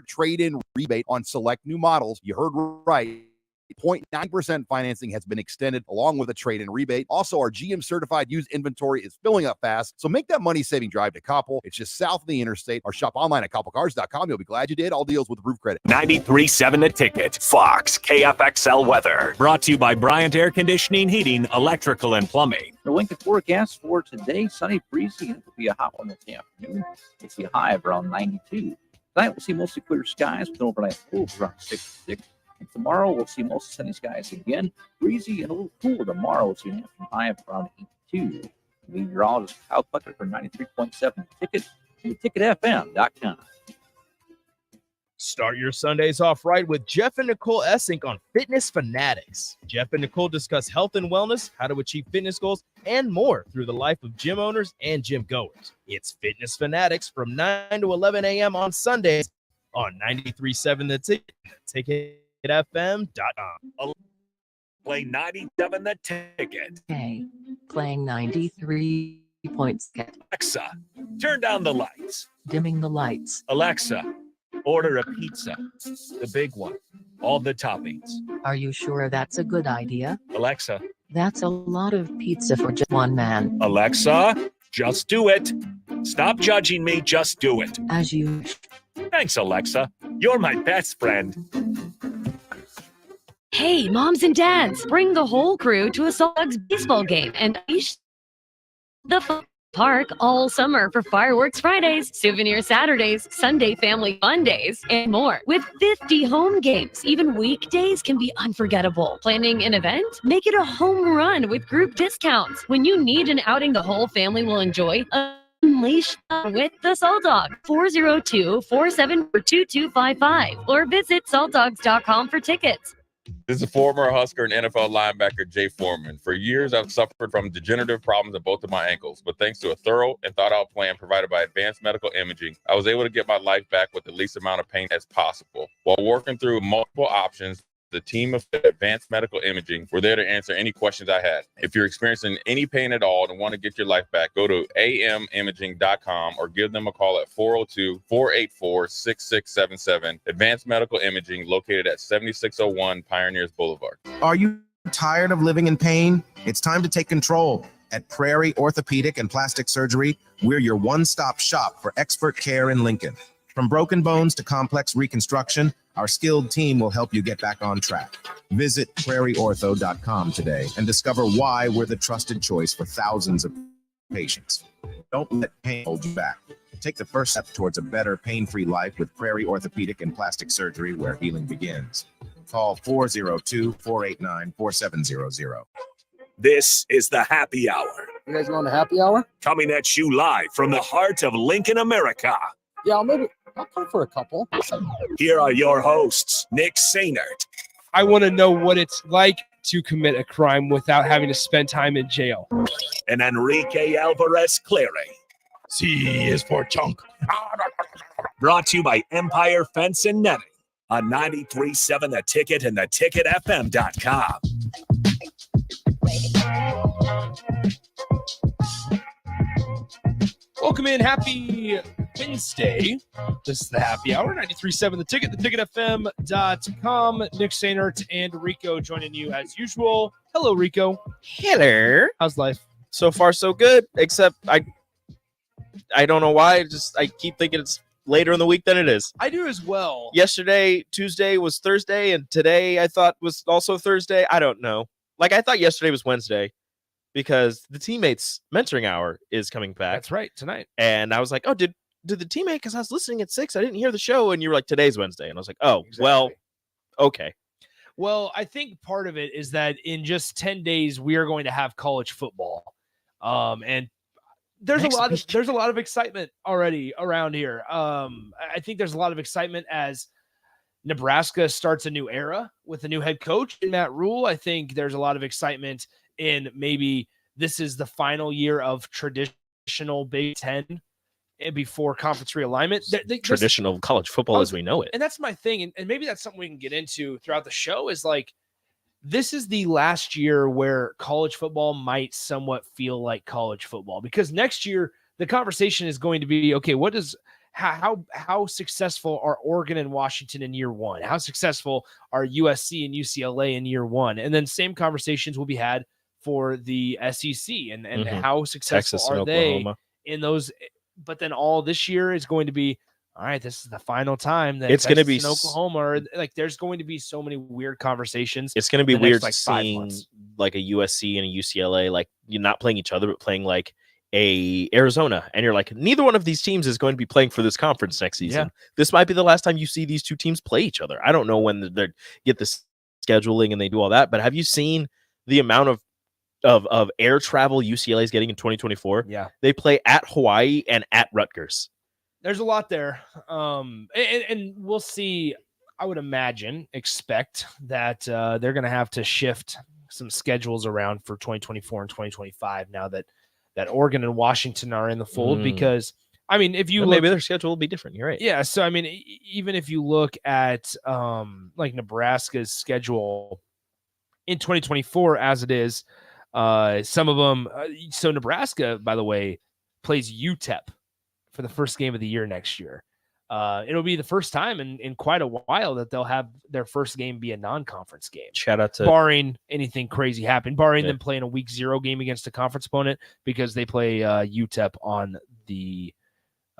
trade-in rebate on select new models. You heard right. 0.9% financing has been extended along with a trade-in rebate. Also, our GM certified used inventory is filling up fast. So make that money-saving drive to Koppel. It's just south of the interstate, or shop online at koppelcars.com. You'll be glad you did. All deals with approved credit. 93.7 The Ticket, Fox, KFXL weather. Brought to you by Bryant Air Conditioning, Heating, Electrical, and Plumbing. The Lincoln forecast for today, sunny, breezy, and it will be a hot one this afternoon. We'll see a high of around 92. Tonight, we'll see mostly clear skies with an overnight low of around 66. And tomorrow, we'll see mostly sunny skies again. Breezy and a little cooler tomorrow. We'll see an afternoon high of around 82. Meteorologist Kyle Clucker for 93.7 Ticket and ticketfm.com. Start your Sundays off right with Jeff and Nicole Essink on Fitness Fanatics. Jeff and Nicole discuss health and wellness, how to achieve fitness goals, and more through the life of gym owners and gym goers. It's Fitness Fanatics from 9 to 11 a.m. on Sundays on 93.7 The Ticket, ticketfm.com. Play 97 The Ticket. Okay, playing 93.6. Alexa, turn down the lights. Dimming the lights. Alexa, order a pizza, the big one, all the toppings. Are you sure that's a good idea? Alexa. That's a lot of pizza for just one man. Alexa, just do it. Stop judging me, just do it. As you. Thanks, Alexa. You're my best friend. Hey, moms and dads, bring the whole crew to a Salt Dogs baseball game and unleash the park all summer for Fireworks Fridays, Souvenir Saturdays, Sunday Family Fun Days, and more. With 50 home games, even weekdays can be unforgettable. Planning an event? Make it a home run with group discounts. When you need an outing the whole family will enjoy, unleash with the Salt Dog. 402-474-2255 or visit saltdogs.com for tickets. This is former Husker and NFL linebacker Jay Foreman. For years, I've suffered from degenerative problems in both of my ankles, but thanks to a thorough and thought-out plan provided by Advanced Medical Imaging, I was able to get my life back with the least amount of pain as possible. While working through multiple options, the team of Advanced Medical Imaging were there to answer any questions I had. If you're experiencing any pain at all and want to get your life back, go to amimaging.com or give them a call at 402-484-6677. Advanced Medical Imaging, located at 7601 Pioneers Boulevard. Are you tired of living in pain? It's time to take control. At Prairie Orthopedic and Plastic Surgery, we're your one-stop shop for expert care in Lincoln. From broken bones to complex reconstruction, our skilled team will help you get back on track. Visit prairieortho.com today and discover why we're the trusted choice for thousands of patients. Don't let pain hold you back. Take the first step towards a better pain-free life with Prairie Orthopedic and Plastic Surgery, where healing begins. Call 402-489-4700. This is the Happy Hour. You guys going to happy hour? Coming at you live from the heart of Lincoln, America. Yeah, I'll come for a couple. Here are your hosts, Nick Sainert. I want to know what it's like to commit a crime without having to spend time in jail. And Enrique Alvarez Clary. C is for chunk. Brought to you by Empire Fence and Netting on 93.7 The Ticket and theticketfm.com. Welcome in. Happy Wednesday. This is the Happy Hour, 93.7 The Ticket, theticketfm.com. Nick Sainert and Rico joining you as usual. Hello, Rico. Hello. How's life? So far, so good, except I don't know why. I keep thinking it's later in the week than it is. I do as well. Yesterday, Tuesday was Thursday, and today I thought was also Thursday. I don't know. Like, I thought yesterday was Wednesday, because the teammates mentoring hour is coming back. That's right, tonight. And I was like, oh, did the teammate, because I was listening at 6, I didn't hear the show, and you were like, today's Wednesday. And I was like, oh, exactly. Well, okay. Well, I think part of it is that in just 10 days, we are going to have college football. And there's a lot of excitement already around here. I think there's a lot of excitement as Nebraska starts a new era with a new head coach, Matt Rule. I think there's a lot of excitement in maybe this is the final year of traditional Big Ten before conference realignment. Traditional college football as we know it. And that's my thing. And maybe that's something we can get into throughout the show is like, this is the last year where college football might somewhat feel like college football, because next year the conversation is going to be, okay, how successful are Oregon and Washington in year one? How successful are USC and UCLA in year one? And then same conversations will be had for the SEC and how successful Texas and are they Oklahoma. in those. But then all this year is going to be, all right, this is the final time that It's going to Texas be and Oklahoma are like, there's going to be so many weird conversations. It's going to be in the next, weird like, 5 seeing months. like a USC and a UCLA, like you're not playing each other, but playing like a Arizona. And you're like, neither one of these teams is going to be playing for this conference next season. This might be the last time you see these two teams play each other. I don't know when they get the scheduling and they do all that, but have you seen the amount of air travel UCLA is getting in 2024? Yeah. They play at Hawaii and at Rutgers. There's a lot there. And we'll see. I would expect that they're going to have to shift some schedules around for 2024 and 2025 now that Oregon and Washington are in the fold, because I mean, if you maybe their schedule will be different. You're right. Yeah. So, I mean, even if you look at like Nebraska's schedule in 2024 as it is, some of them. So Nebraska, by the way, plays UTEP for the first game of the year next year. It'll be the first time in quite a while that they'll have their first game be a non-conference game. Shout out to barring anything crazy happen, barring them playing a week 0 game against a conference opponent, because they play UTEP on the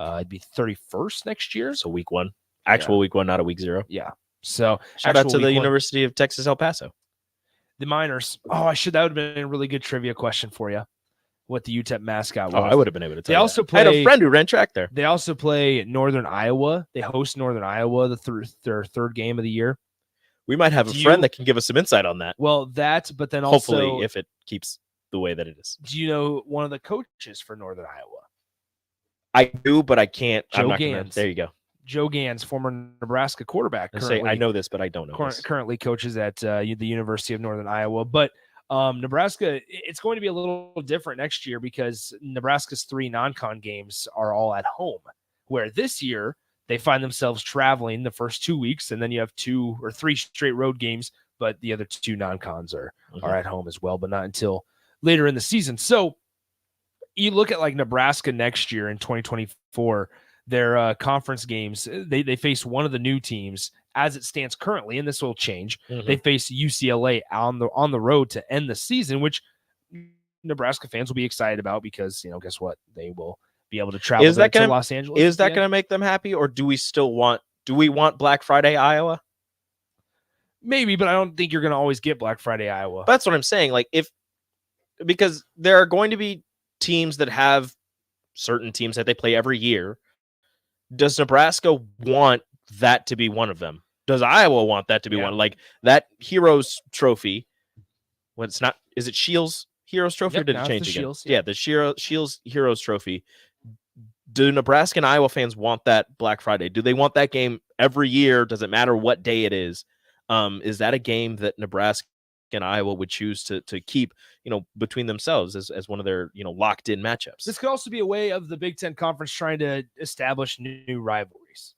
it'd be 31st next year. So week 1, actual week 1, not a week 0. Yeah. So shout out to the week 1. University of Texas El Paso. The Miners. Oh, that would have been a really good trivia question for you. What the UTEP mascot was. Oh, I would have been able to tell They also that. play. I had a friend who ran track there. They also play Northern Iowa. They host Northern Iowa their third game of the year. We might have a friend that can give us some insight on that. Well, but then hopefully, also, if it keeps the way that it is. Do you know one of the coaches for Northern Iowa? I do, but I can't. Joe I'm not Gans. There you go. Joe Gans, former Nebraska quarterback. I know this, but I don't know. Currently coaches at the University of Northern Iowa. But Nebraska, it's going to be a little different next year because Nebraska's 3 non-con games are all at home, where this year they find themselves traveling the first 2 weeks, and then you have 2 or 3 straight road games, but the other 2 non-cons are at home as well, but not until later in the season. So you look at like Nebraska next year in 2024, their conference games, they face one of the new teams as it stands currently, and this will change. They face UCLA on the road to end the season, which Nebraska fans will be excited about because, guess what? They will be able to travel to Los Angeles. Is that going to make them happy, or do we want Black Friday Iowa? Maybe, but I don't think you're going to always get Black Friday Iowa. That's what I'm saying. Like because there are going to be teams that have certain teams that they play every year. Does Nebraska want that to be one of them? Does Iowa want that to be one? Like that Heroes Trophy. When it's not, is it Shields Heroes Trophy, or did it change again? Shields, the Shields Heroes Trophy. Do Nebraska and Iowa fans want that Black Friday? Do they want that game every year? Does it matter what day it is? Is that a game that Nebraska and Iowa would choose to keep, between themselves as one of their, locked in matchups? This could also be a way of the Big Ten Conference trying to establish new rivalries.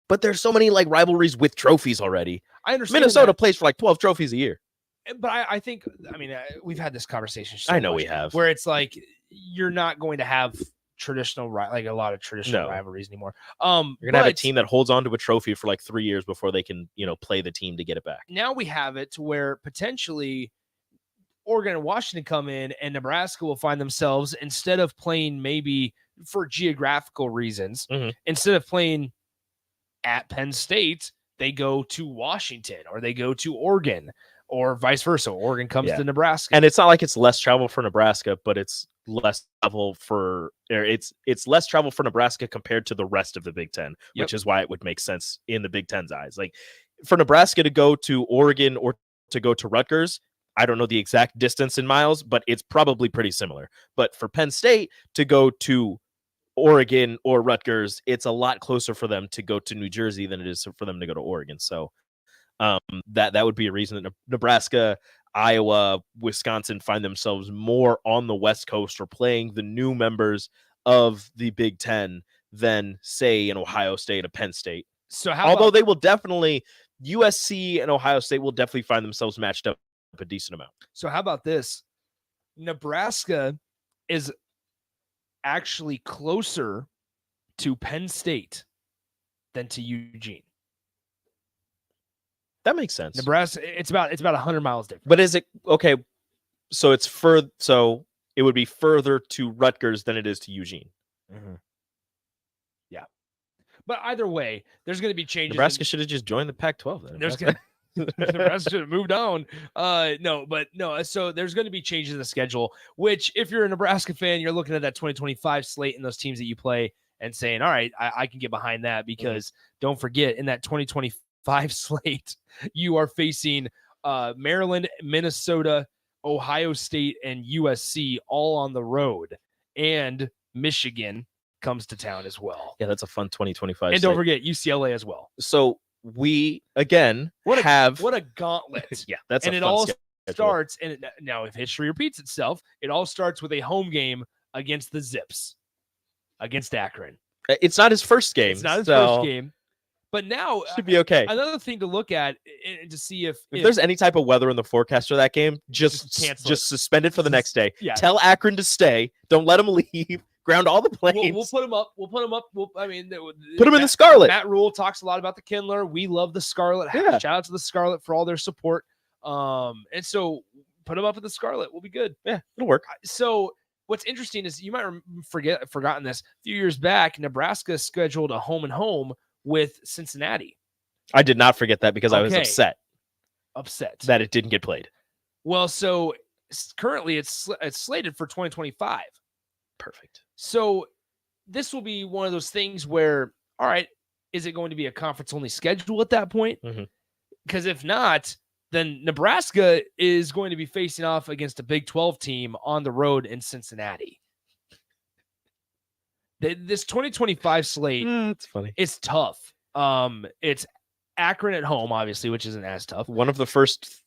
But there's so many like rivalries with trophies already. I understand Minnesota that. plays for like 12 trophies a year. But I think, we've had this conversation. I know we have. Where it's like, you're not going to have traditional, like a lot of traditional rivalries anymore. You're going to have a team that holds on to a trophy for like 3 years before they can, play the team to get it back. Now we have it to where potentially Oregon and Washington come in, and Nebraska will find themselves, instead of playing maybe for geographical reasons, instead of playing at Penn State, they go to Washington or they go to Oregon, or vice versa. Oregon comes to Nebraska. And it's not like it's less travel for Nebraska, but it's less travel for Nebraska compared to the rest of the Big Ten, which is why it would make sense in the Big Ten's eyes. Like for Nebraska to go to Oregon or to go to Rutgers, I don't know the exact distance in miles, but it's probably pretty similar. But for Penn State to go to Oregon or Rutgers, it's a lot closer for them to go to New Jersey than it is for them to go to Oregon. So that would be a reason that Nebraska, Iowa, Wisconsin find themselves more on the West Coast or playing the new members of the Big Ten than, say, an Ohio State, a Penn State. So they will definitely, USC and Ohio State will definitely find themselves matched up a decent amount. So how about this? Nebraska is actually closer to Penn State than to Eugene. That makes sense. Nebraska, it's about 100 miles different. But is it okay? So it's further. So it would be further to Rutgers than it is to Eugene. Yeah, but either way, there's going to be changes. Nebraska should have just joined the Pac-12 then. There's gonna Nebraska should have moved on. No. So there's going to be changes in the schedule. Which, if you're a Nebraska fan, you're looking at that 2025 slate and those teams that you play and saying, "All right, I can get behind that." Because don't forget, in that 2025 slate, you are facing Maryland, Minnesota, Ohio State, and USC all on the road, and Michigan comes to town as well. Yeah, that's a fun 2025. And don't forget UCLA as well. So we again what a gauntlet. Yeah, that's and a it fun all schedule. starts. And now, if history repeats itself, it all starts with a home game against the Zips, against Akron. It's not his first game. It's not his first game, but now should be okay. Another thing to look at and to see if there's any type of weather in the forecast for that game, just cancel it. suspend it for the next day. Yeah. Tell Akron to stay. Don't let them leave. Ground all the planes. We'll put them up. Put them them in the Scarlet. Matt Rule talks a lot about the Kindler. We love the Scarlet. Yeah. Shout out to the Scarlet for all their support. And so put them up at the Scarlet. We'll be good. Yeah, it'll work. So what's interesting is you might forgotten this. A few years back, Nebraska scheduled a home and home with Cincinnati. I did not forget that because I was upset that it didn't get played. Well, so currently it's slated for 2025. Perfect. So this will be one of those things where, all right, is it going to be a conference only schedule at that point? Because if not, then Nebraska is going to be facing off against a Big 12 team on the road in Cincinnati. This 2025 slate, it's funny. It's tough. It's Akron at home, obviously, which isn't as tough. One of the first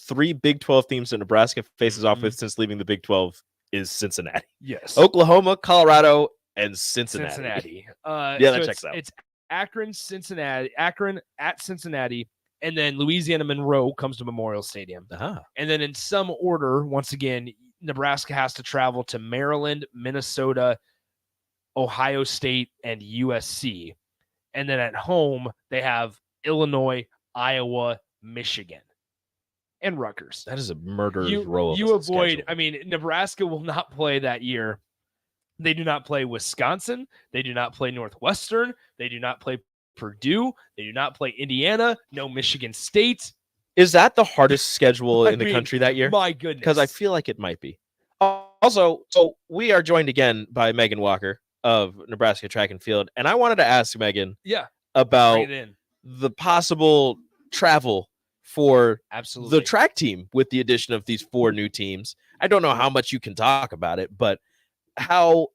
3 Big 12 teams that Nebraska faces off with since leaving the Big 12 is Cincinnati. Yes. Oklahoma, Colorado, and Cincinnati. Yeah, that checks out. It's Akron, Cincinnati, Akron at Cincinnati, and then Louisiana Monroe comes to Memorial Stadium. And then in some order, once again, Nebraska has to travel to Maryland, Minnesota, Ohio State, and USC. And then at home, they have Illinois, Iowa, Michigan, and Rutgers. That is a murderer's row. You avoid, Nebraska will not play that year. They do not play Wisconsin. They do not play Northwestern. They do not play Purdue. They do not play Indiana. No Michigan State. Is that the hardest schedule in the country that year? My goodness. Because I feel like it might be. Also, so we are joined again by Megan Walker of Nebraska Track and Field. And I wanted to ask Megan about the possible travel for the track team with the addition of these 4 new teams. I don't know how much you can talk about it, but how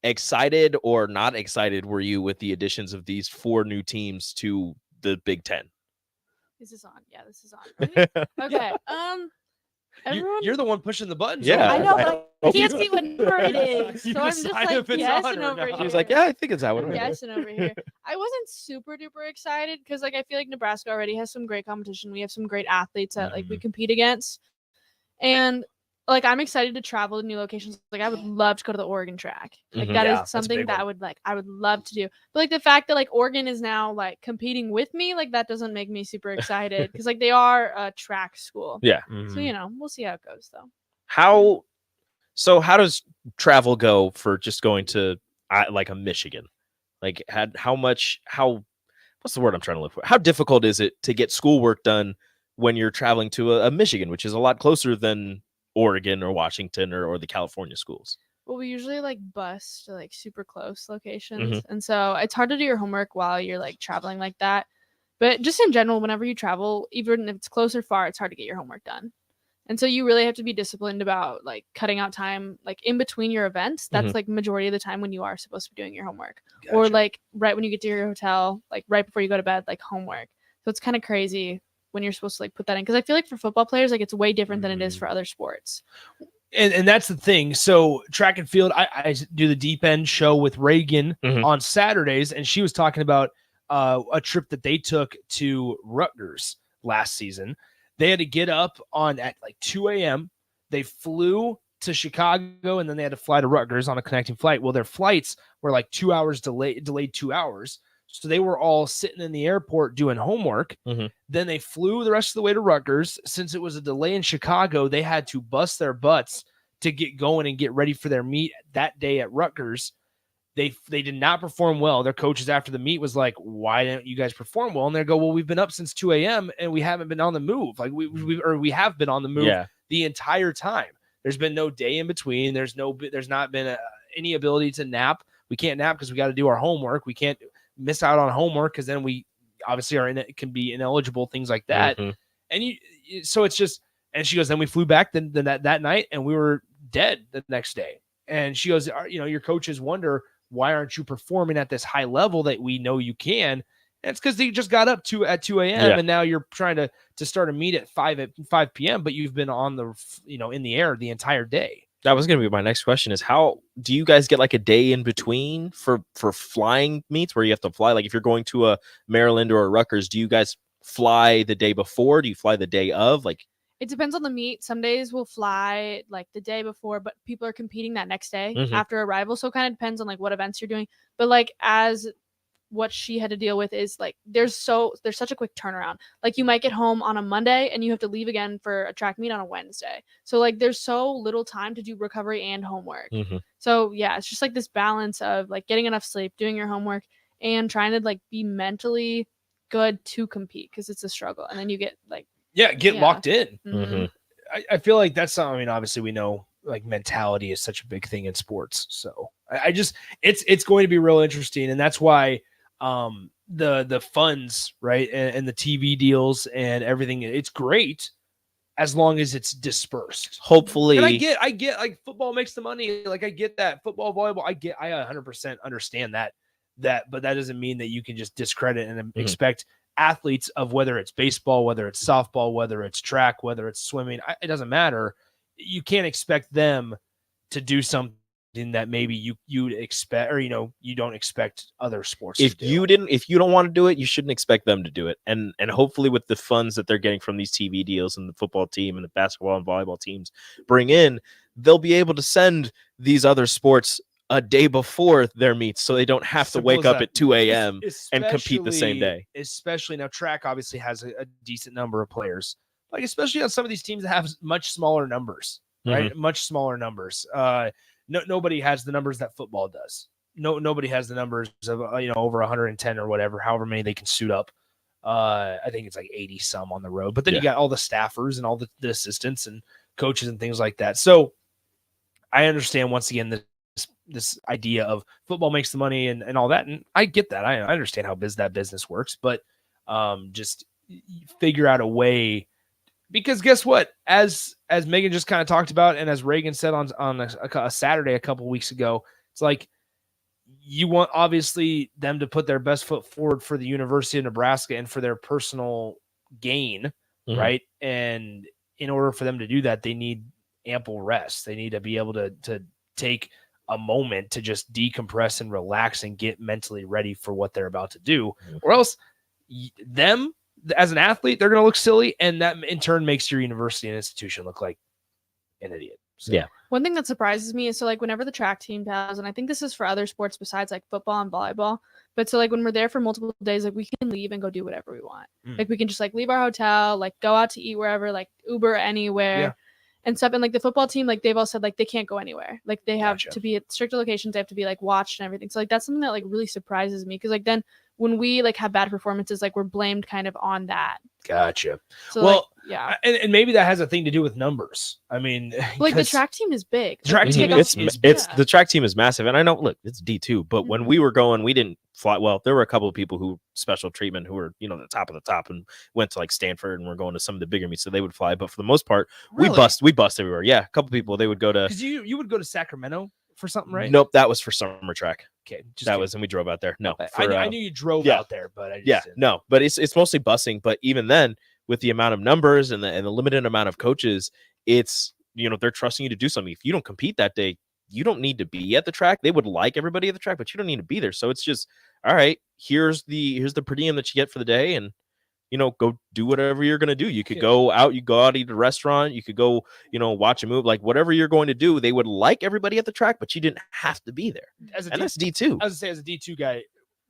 excited or not excited were you with the additions of these 4 new teams to the Big Ten? This is on. Yeah, this is on. Okay. Everyone... You're the one pushing the buttons. Yeah, I know, but I can't see what number it is. So I'm just like guessing over here. She's like, yeah, I think it's that one. Guessing over here. I wasn't super duper excited because I feel like Nebraska already has some great competition. We have some great athletes that we compete against. And I'm excited to travel to new locations. I would love to go to the Oregon track. That is something that I would love to do. But the fact that Oregon is now competing with me, that doesn't make me super excited because they are a track school. Yeah. So we'll see how it goes though. How does travel go for just going to a Michigan? What's the word I'm trying to look for? How difficult is it to get schoolwork done when you're traveling to a Michigan, which is a lot closer than Oregon or Washington or the California schools? Well, we usually bus to super close locations. And so it's hard to do your homework while you're traveling like that. But just in general, whenever you travel, even if it's close or far, it's hard to get your homework done. And so you really have to be disciplined about cutting out time in between your events. That's majority of the time when you are supposed to be doing your homework. Gotcha. Or right when you get to your hotel, right before you go to bed, homework. So it's kind of crazy when you're supposed to put that in, because I feel for football players it's way different than it is for other sports. And that's the thing. So track and field, I do the Deep End show with Reagan on Saturdays, and she was talking about a trip that they took to Rutgers last season. They had to get up at 2 a.m. They flew to Chicago, and then they had to fly to Rutgers on a connecting flight. Well, their flights were like 2 hours delayed 2 hours. So they were all sitting in the airport doing homework. Then they flew the rest of the way to Rutgers. Since it was a delay in Chicago, they had to bust their butts to get going and get ready for their meet that day at Rutgers. They did not perform well. Their coaches after the meet was like, why didn't you guys perform well? And they go, well, we've been up since 2 a.m. and we haven't been on the move. Like we have been on the move the entire time. There's been no day in between. There's not been any ability to nap. We can't nap because we got to do our homework. We can't miss out on homework because then we obviously can be ineligible, things like that. And so it's just, and she goes, then we flew back then that night and we were dead the next day. And she goes, your coaches wonder, why aren't you performing at this high level that we know you can? And it's because they just got up at 2 a.m. and now you're trying to start a meet at 5 p.m., but you've been on the, in the air the entire day. That was going to be my next question, is how do you guys get like a day in between for flying meets where you have to fly? Like if you're going to a Maryland or a Rutgers, do you guys fly the day before? Do you fly the day of? Like, it depends on the meet. Some days we'll fly like the day before, but people are competing that next day after arrival. So it kind of depends on like what events you're doing. But like as what she had to deal with is like there's such a quick turnaround. Like you might get home on a Monday and you have to leave again for a track meet on a Wednesday. So like there's so little time to do recovery and homework. So yeah, it's just like this balance of like getting enough sleep, doing your homework, and trying to like be mentally good to compete because it's a struggle. And then you get like get locked in. I feel like that's something. I mean, obviously we know like mentality is such a big thing in sports. So I just it's going to be real interesting, and that's why the funds, right, and the TV deals and everything, it's great as long as it's dispersed. Hopefully, and I get like football makes the money. Like I get that football, volleyball. I 100% understand that, but that doesn't mean that you can just discredit and expect athletes of whether it's baseball, whether it's softball, whether it's track, whether it's swimming, it doesn't matter. You can't expect them to do something that maybe you'd expect, or you don't expect other sports if to do. If you don't want to do it, you shouldn't expect them to do it. And hopefully with the funds that they're getting from these TV deals and the football team and the basketball and volleyball teams bring in, they'll be able to send these other sports a day before their meets, so they don't have to wake up at 2 a.m. and compete the same day. Especially now, track obviously has a decent number of players, like especially on some of these teams that have much smaller numbers, right? Much smaller numbers. Nobody has the numbers that football does. Nobody has the numbers of over 110 or whatever, however many they can suit up. I think it's like 80 some on the road, but then you got all the staffers and all the assistants and coaches and things like that. So I understand once again this idea of football makes the money and all that. And I get that. I understand how that business works, but just figure out a way, because guess what? As Megan just kind of talked about, and as Reagan said on a Saturday a couple weeks ago, it's like you want obviously them to put their best foot forward for the University of Nebraska and for their personal gain, right? And in order for them to do that, they need ample rest. They need to be able to take a moment to just decompress and relax and get mentally ready for what they're about to do, or else them as an athlete, they're going to look silly, and that in turn makes your university and institution look like an idiot. So. Yeah. One thing that surprises me is so like whenever the track team does, and I think this is for other sports besides like football and volleyball, but so like when we're there for multiple days, like we can leave and go do whatever we want. Like we can just like leave our hotel, like go out to eat wherever, like Uber anywhere. And stuff. And like the football team, like they've all said like they can't go anywhere. Like they have to be at strict locations. They have to be like watched and everything. So like that's something that like really surprises me, because like then when we like have bad performances, like we're blamed kind of on that. Gotcha. So well, like, and maybe that has a thing to do with numbers. I mean, like the track team is big. The track team the track team is massive, and I know, look, it's D2, but when we were going, we didn't fly. Well, there were a couple of people who special treatment who were the top of the top and went to like Stanford and were going to some of the bigger meets, so they would fly. But for the most part, we bust everywhere. Yeah, a couple of people, they would go to, because you would go to Sacramento for something, right? Nope, that was for summer track. Okay, and we drove out there. No, I knew you drove out there, but I just didn't. No, but it's mostly busing. But even then, with the amount of numbers and the limited amount of coaches, it's they're trusting you to do something. If you don't compete that day, you don't need to be at the track. They would like everybody at the track, but you don't need to be there. So it's just, all right, here's the per diem that you get for the day, and go do whatever you're going to do. You could go out, eat at a restaurant, you could go, watch a movie, like whatever you're going to do. They would like everybody at the track, but you didn't have to be there. That's D2. I was gonna say, as a D2 guy,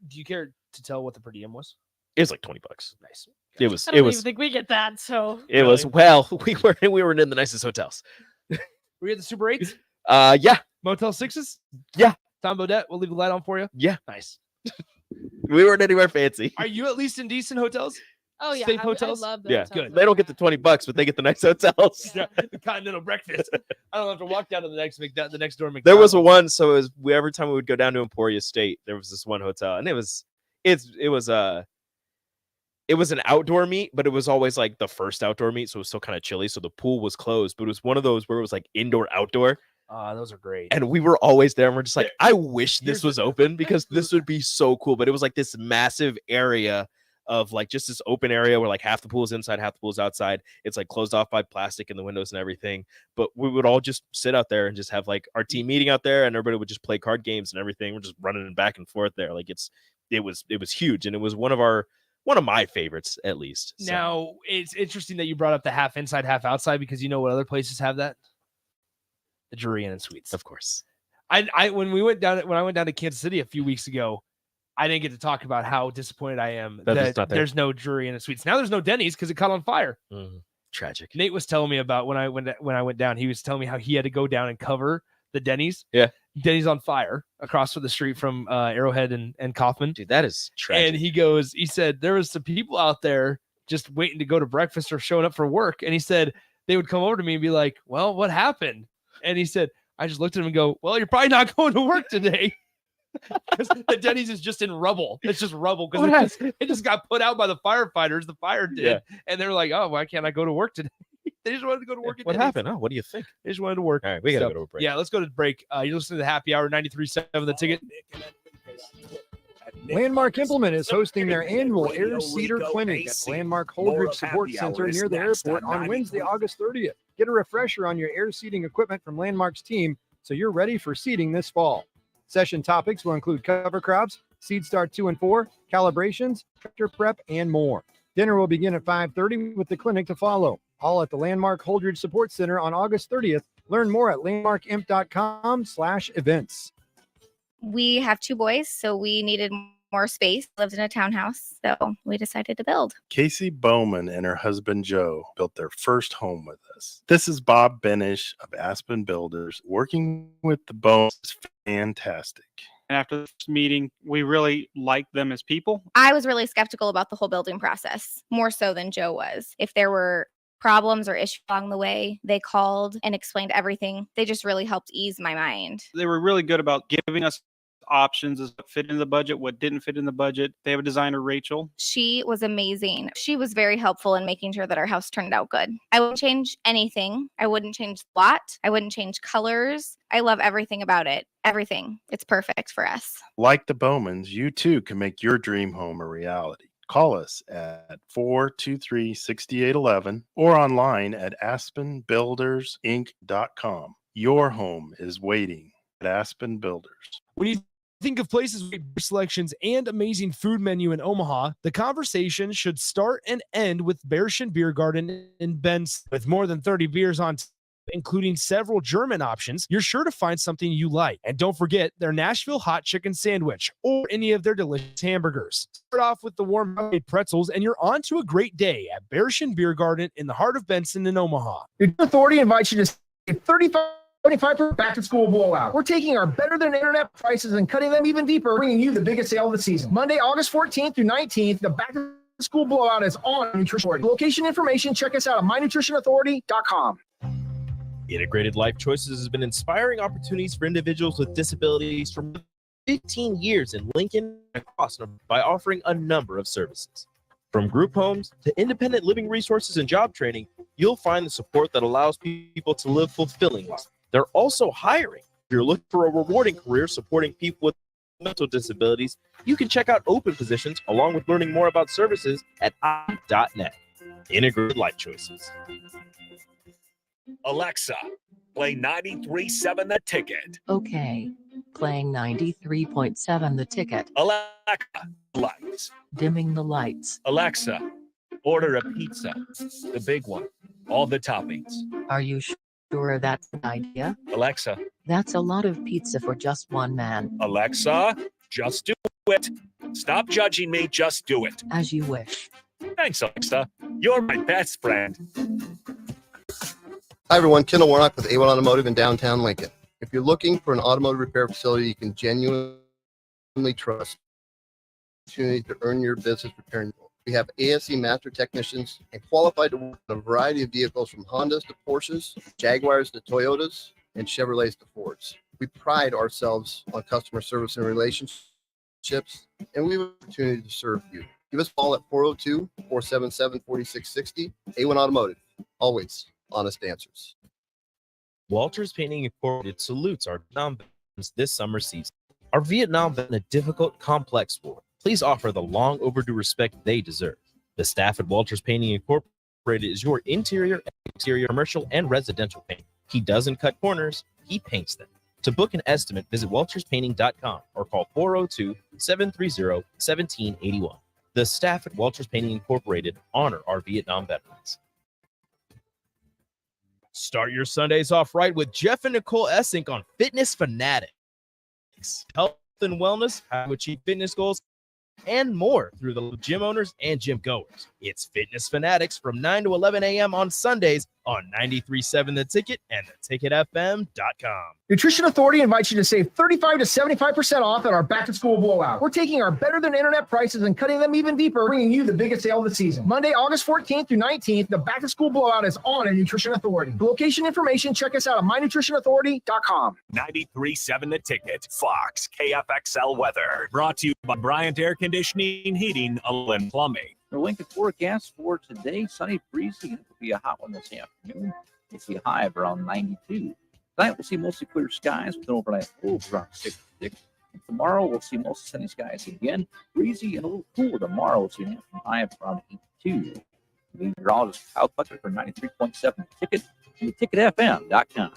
do you care to tell what the per diem was? It was like $20. Nice. It was. I don't even think we get that. So It was. Well, we were in the nicest hotels. Were you at the Super 8s? Yeah. Motel 6s? Yeah. Tom Bodette, we'll leave the light on for you. Yeah. Nice. We weren't anywhere fancy. Are you at least in decent hotels? Oh yeah, Safe I hotels? love the Yeah, hotels good. They don't get the $20, but they get the nice hotels. Yeah, the continental breakfast. I don't have to walk down to the next door McDonald's. There was one, so every time we would go down to Emporia State, there was this one hotel, and it was an outdoor meet, but it was always like the first outdoor meet, so it was still kind of chilly. So the pool was closed, but it was one of those where it was like indoor outdoor. Those are great. And we were always there, and we're just like, I wish this was open because this would be so cool. But it was like this massive area of like just this open area where like half the pool is inside, half the pool is outside. It's like closed off by plastic in the windows and everything. But we would all just sit out there and just have like our team meeting out there, and everybody would just play card games and everything. We're just running back and forth there. Like it was huge, and it was one of my favorites, at least. So. Now, it's interesting that you brought up the half inside, half outside, because you know what other places have that? The Drury Inn and Suites. Of course. When I went down to Kansas City a few weeks ago, I didn't get to talk about how disappointed I am that there's no Drury Inn and Suites. Now there's no Denny's because it caught on fire. Tragic. Nate was telling me about when I went down. He was telling me how he had to go down and cover the Denny's. Yeah. Denny's on fire across the street from Arrowhead and Kaufman. Dude, that is tragic. And he said there was some people out there just waiting to go to breakfast or showing up for work. And he said they would come over to me and be like, well, what happened? And he said, I just looked at him and go, well, you're probably not going to work today. Because the Denny's is just in rubble. It's just rubble because it just got put out by the firefighters. The fire did. Yeah. And they're like, oh, why can't I go to work today? They just wanted to go to work. What happened? Oh, what do you think? They just wanted to work. All right, we got to go to a break. Yeah, let's go to break. You're listening to the Happy Hour 93.7 The Ticket. Landmark Implement is hosting their annual Air Seeder Clinic at the Landmark Holdridge Support Center near the airport on Wednesday, August 30th. Get a refresher on your air seeding equipment from Landmark's team so you're ready for seeding this fall. Session topics will include cover crops, seed start 2 and 4, calibrations, tractor prep, and more. Dinner will begin at 5:30 with the clinic to follow. All at the Landmark Holdridge Support Center on August 30th. Learn more at landmarkimp.com/events. We have 2 boys, so we needed more space. Lived in a townhouse, so we decided to build. Casey Bowman and her husband Joe built their first home with us. This is Bob Benish of Aspen Builders. Working with the Bowmans is fantastic. And after this meeting, we really liked them as people. I was really skeptical about the whole building process, more so than Joe was. If there were problems or issues along the way, they called and explained everything. They just really helped ease my mind. They were really good about giving us options as what fit in the budget, what didn't fit in the budget. They have a designer, Rachel. She was amazing. She was very helpful in making sure that our house turned out good. I wouldn't change anything. I wouldn't change the lot. I wouldn't change colors. I love everything about it. Everything. It's perfect for us. Like the Bowmans, you too can make your dream home a reality. Call us at 423-6811 or online at aspenbuildersinc.com. Your home is waiting at Aspen Builders. When you think of places with selections and amazing food menu in Omaha, the conversation should start and end with Bearschen Beer Garden in Benson. With more than 30 beers on tap, including several German options, you're sure to find something you like. And don't forget their Nashville hot chicken sandwich or any of their delicious hamburgers. Start off with the warm pretzels and you're on to a great day at Bearschen Beer Garden in the heart of Benson in Omaha. Your authority invites you to save 25% back to school blowout. We're taking our better than internet prices and cutting them even deeper, bringing you the biggest sale of the season. Monday, August 14th through 19th, the back to school blowout is on Nutrition Authority. Location information, check us out at mynutritionauthority.com. Integrated Life Choices has been inspiring opportunities for individuals with disabilities for 15 years in Lincoln and across by offering a number of services. From group homes to independent living resources and job training, you'll find the support that allows people to live fulfilling lives. They're also hiring. If you're looking for a rewarding career supporting people with mental disabilities, you can check out open positions along with learning more about services at i.net. Integrated Life Choices. Alexa, play 93.7 The Ticket. Okay. Playing 93.7 The Ticket. Alexa, lights. Dimming the lights. Alexa, Order a pizza, the big one, all the toppings. Are you sure that's an idea? Alexa, That's a lot of pizza for just one man. Alexa, just do it. Stop judging me, just do it. As you wish. Thanks, Alexa. You're my best friend. Hi, everyone. Kendall Warnock with A1 Automotive in downtown Lincoln. If you're looking for an automotive repair facility you can genuinely trust, opportunity to earn your business repairing. We have ASE master technicians and qualified to work on a variety of vehicles from Hondas to Porsches, Jaguars to Toyotas, and Chevrolets to Fords. We pride ourselves on customer service and relationships, and we have an opportunity to serve you. Give us a call at 402-477-4660. A1 Automotive, always honest answers. Walters Painting Incorporated salutes our Vietnam veterans this summer season. Our Vietnam vet in a difficult, complex war. Please offer the long overdue respect they deserve. The staff at Walters Painting Incorporated is your interior, exterior, commercial, and residential paint. He doesn't cut corners, he paints them. To book an estimate, visit walterspainting.com or call 402-730-1781. The staff at Walters Painting Incorporated honor our Vietnam veterans. Start your Sundays off right with Jeff and Nicole Essink on Fitness Fanatics. Health and wellness, how to achieve fitness goals, and more through the gym owners and gym goers. It's Fitness Fanatics from 9 to 11 a.m. on Sundays on 93.7 The Ticket and theticketfm.com. Nutrition Authority invites you to save 35 to 75% off at our back-to-school blowout. We're taking our better-than-internet prices and cutting them even deeper, bringing you the biggest sale of the season. Monday, August 14th through 19th, the back-to-school blowout is on at Nutrition Authority. For location information, check us out at mynutritionauthority.com. 93.7 The Ticket, Fox, KFXL weather. Brought to you by Bryant Air Conditioning, Heating, and Plumbing. The Lincoln forecast for today, sunny, breezy. It'll be a hot one this afternoon. We'll see a high of around 92. Tonight, we'll see mostly clear skies with an overnight low of around 66. And tomorrow, we'll see mostly sunny skies again. Breezy and a little cooler tomorrow. We'll see an afternoon high of around 82. Meteorologist Kyle Clutcher for 93.7 The Ticket and theticketfm.com.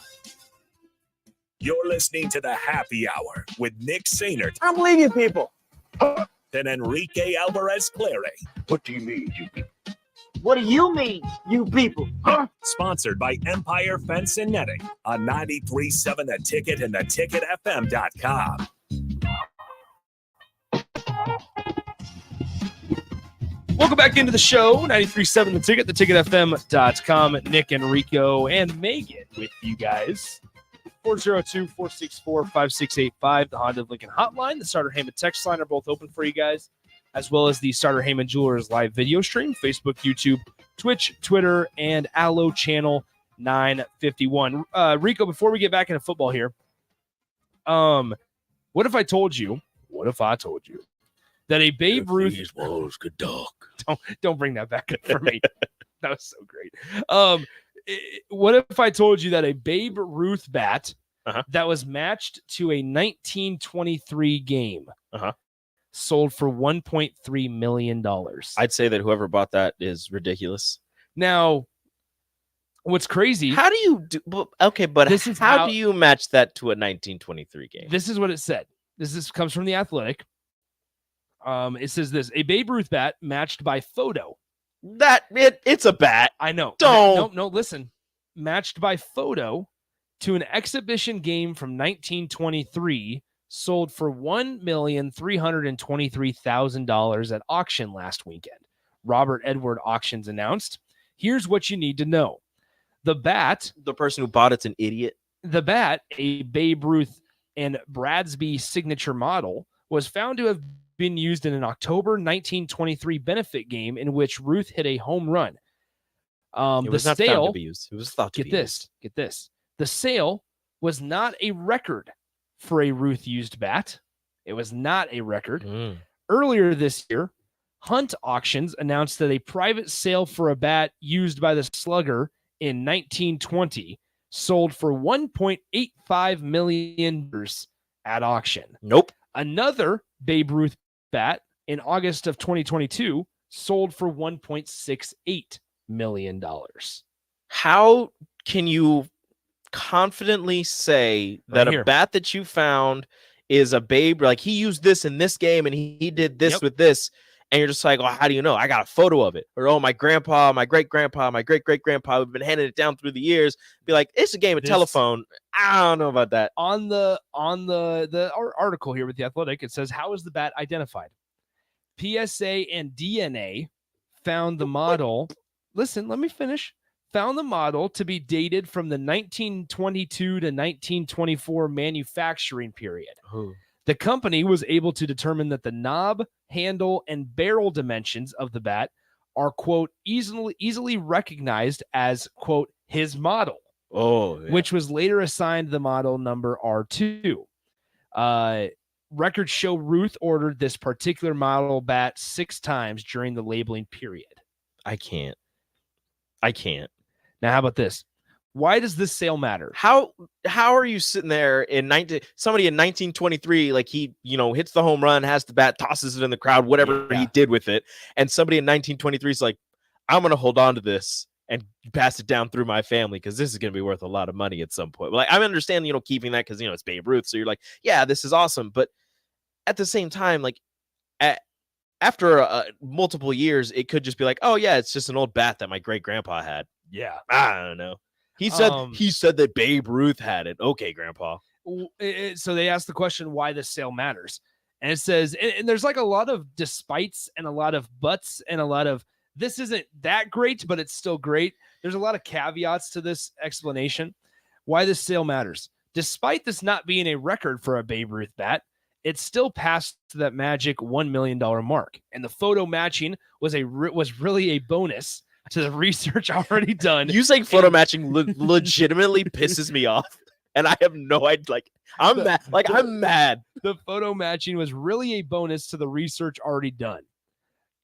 You're listening to the Happy Hour with Nick Sainert. I don't believe you people. And Enrique Alvarez Clary. What do you mean, you people? What do you mean, you people? Huh? Sponsored by Empire Fence and Netting on 93.7 The Ticket and theticketfm.com. Welcome back into the show. 93.7 The Ticket, theticketfm.com. Nick, Enrico, and Megan with you guys. 402-464-5685, the Honda of Lincoln hotline. The Starter Heyman text line are both open for you guys, as well as the Starter Heyman Jewelers live video stream, Facebook, YouTube, Twitch, Twitter, and Allo Channel 951. Rico, before we get back into football here, what if I told you that a Babe Ruth walls could dog. Don't bring that back up for me. That was so great. What if I told you that a Babe Ruth bat that was matched to a 1923 game sold for $1.3 million? I'd say that whoever bought that is ridiculous. Now, what's crazy? How do you do? Okay, but this is how do you match that to a 1923 game? This is what it said. This comes from The Athletic. It says this: a Babe Ruth bat matched by photo. It's a bat. I know. No, listen. Matched by photo to an exhibition game from 1923 sold for $1,323,000 at auction last weekend. Robert Edward Auctions announced, here's what you need to know. The bat, the person who bought it's an idiot. The bat, a Babe Ruth and Bradsby signature model, was found to have been used in an October 1923 benefit game in which Ruth hit a home run. It was not found to be used. It was thought to be used. Get this. The sale was not a record for a Ruth used bat. It was not a record. Earlier this year, Hunt Auctions announced that a private sale for a bat used by the Slugger in 1920 sold for $1.85 million at auction. Nope. Another Babe Ruth bat in August of 2022 sold for $1.68 million. How can you confidently say that a bat that you found is a Babe, like he used this in this game and he did this with this, And you're just like, oh, how do you know? I got a photo of it. Or, oh, my grandpa, my great-grandpa, my great-great-grandpa, we've been handing it down through the years. Be like, it's a game of telephone. I don't know about that. On the article here with The Athletic, it says, how is the bat identified? PSA and DNA found the model. Listen, let me finish. Found the model to be dated from the 1922 to 1924 manufacturing period. The company was able to determine that the knob, handle, and barrel dimensions of the bat are, quote, easily recognized as, quote, his model. Oh, yeah. Which was later assigned the model number R2. Records show Ruth ordered this particular model bat 6 times during the labeling period. I can't. Now, how about this? Why does this sale matter? How are you sitting there in somebody in 1923, like he, hits the home run, has the bat, tosses it in the crowd, whatever he did with it, and somebody in 1923 is like, I'm going to hold on to this and pass it down through my family because this is going to be worth a lot of money at some point. Like, I understand, keeping that because, it's Babe Ruth. So you're like, yeah, this is awesome. But at the same time, like, after multiple years, it could just be like, oh, yeah, it's just an old bat that my great-grandpa had. Yeah. I don't know. He said that Babe Ruth had it. Okay, Grandpa. So they asked the question why this sale matters. And it says, and there's like a lot of despites and a lot of buts and a lot of this isn't that great, but it's still great. There's a lot of caveats to this explanation. Why this sale matters. Despite this not being a record for a Babe Ruth bat, it still passed that magic $1 million mark. And the photo matching was really a bonus to the research already done. You saying photo matching legitimately pisses me off. And I have no idea. I'm mad. I'm mad. The photo matching was really a bonus to the research already done.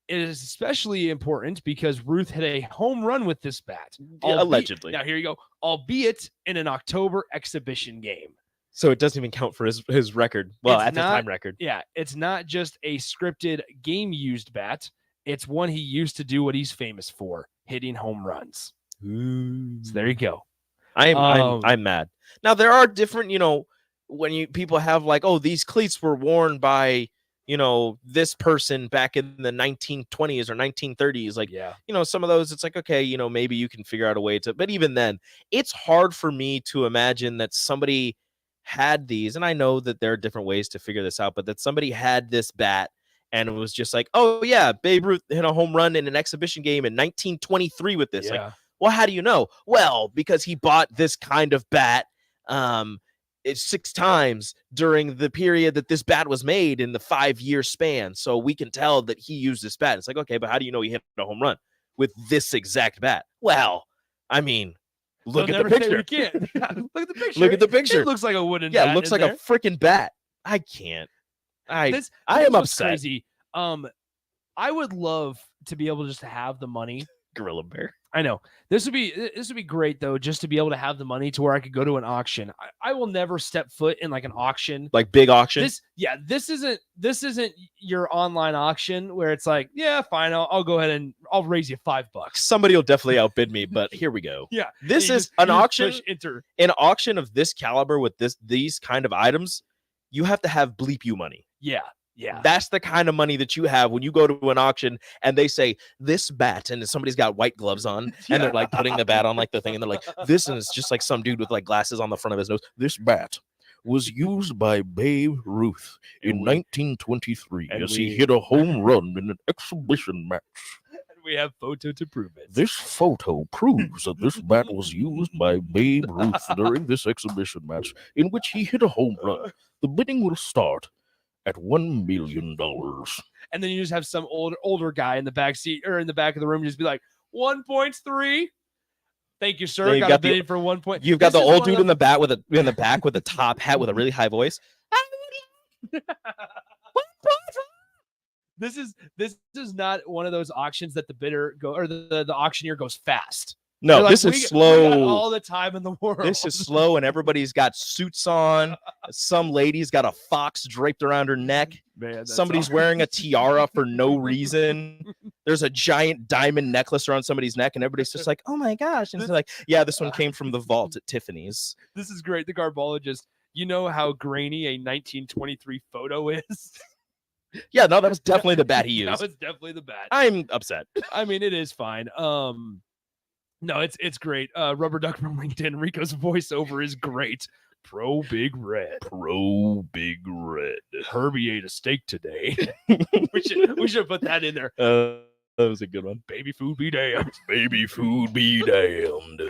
It is especially important because Ruth hit a home run with this bat. Allegedly. Now, here you go. Albeit in an October exhibition game. So it doesn't even count for his record. Well, at the time record. Yeah. It's not just a scripted game-used bat. It's one he used to do what he's famous for, hitting home runs. So there you go. I'm mad. Now there are different, when people have like, oh, these cleats were worn by, this person back in the 1920s or 1930s. Like, some of those, it's like, okay, maybe you can figure out a way to, but even then, it's hard for me to imagine that somebody had these, and I know that there are different ways to figure this out, but that somebody had this bat and it was just like, oh yeah, Babe Ruth hit a home run in an exhibition game in 1923 with this. Like, well, how do you know? Well, because he bought this kind of bat 6 times during the period that this bat was made in the 5-year span. So we can tell that he used this bat. It's like, okay, but how do you know he hit a home run with this exact bat? Well, I mean, look at the picture. Look at the picture. Look at the picture. It looks like a wooden bat. Yeah, it looks like a freaking bat. I can't. I am upset. Crazy. I would love to be able to just have the money. Gorilla Bear. I know this would be great though, just to be able to have the money to where I could go to an auction. I will never step foot in like an auction, like big auction. This isn't your online auction where it's like, yeah, fine, I'll go ahead and I'll raise you $5. Somebody will definitely outbid me, but here we go. Yeah, this is an auction. An auction of this caliber with these kind of items, you have to have bleep you money. Yeah. That's the kind of money that you have when you go to an auction and they say this bat, and somebody's got white gloves on and they're like putting the bat on like the thing, and they're like, this is just like some dude with like glasses on the front of his nose. This bat was used by Babe Ruth in 1923 as he hit a home run in an exhibition match. And we have photo to prove it. This photo proves that this bat was used by Babe Ruth during this exhibition match in which he hit a home run. The bidding will start at $1 million. And then you just have some older guy in the back seat or in the back of the room just be like, 1.3. Thank you, sir. Got a bidding for 1 point. You've got the old dude in the back with a top hat with a really high voice. This is not one of those auctions that the bidder or the auctioneer goes fast. No, this is slow. We got all the time in the world. This is slow, and everybody's got suits on. Some lady's got a fox draped around her neck. Man, somebody's wearing a tiara for no reason. There's a giant diamond necklace around somebody's neck, and everybody's just like, "Oh my gosh!" And it's like, "Yeah, this one came from the vault at Tiffany's." This is great. The garbologist. You know how grainy a 1923 photo is. Yeah, no, that was definitely the bat he That used. was definitely the bat. I'm upset. I mean, it is fine. No, it's great. Rubber Duck from LinkedIn. Rico's voiceover is great. Pro Big Red. Pro Big Red. Herbie ate a steak today. we should put that in there. That was a good one. Baby food be damned. Baby food be damned.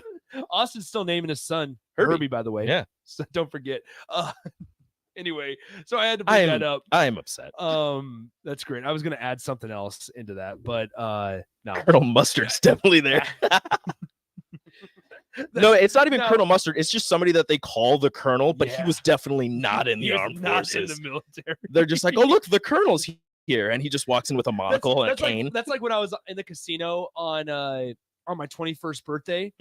Austin's still naming his son Herbie. Herbie, by the way. Yeah. So don't forget. Anyway, so I had to bring that up. I am upset. That's great. I was gonna add something else into that, but no. Colonel Mustard's definitely there. No, it's not even Colonel Mustard. It's just somebody that they call the Colonel, but he was definitely not in the He was armed not forces. in the military. They're just like, oh look, the Colonel's here, and he just walks in with a monocle and a cane. That's like when I was in the casino on my 21st birthday,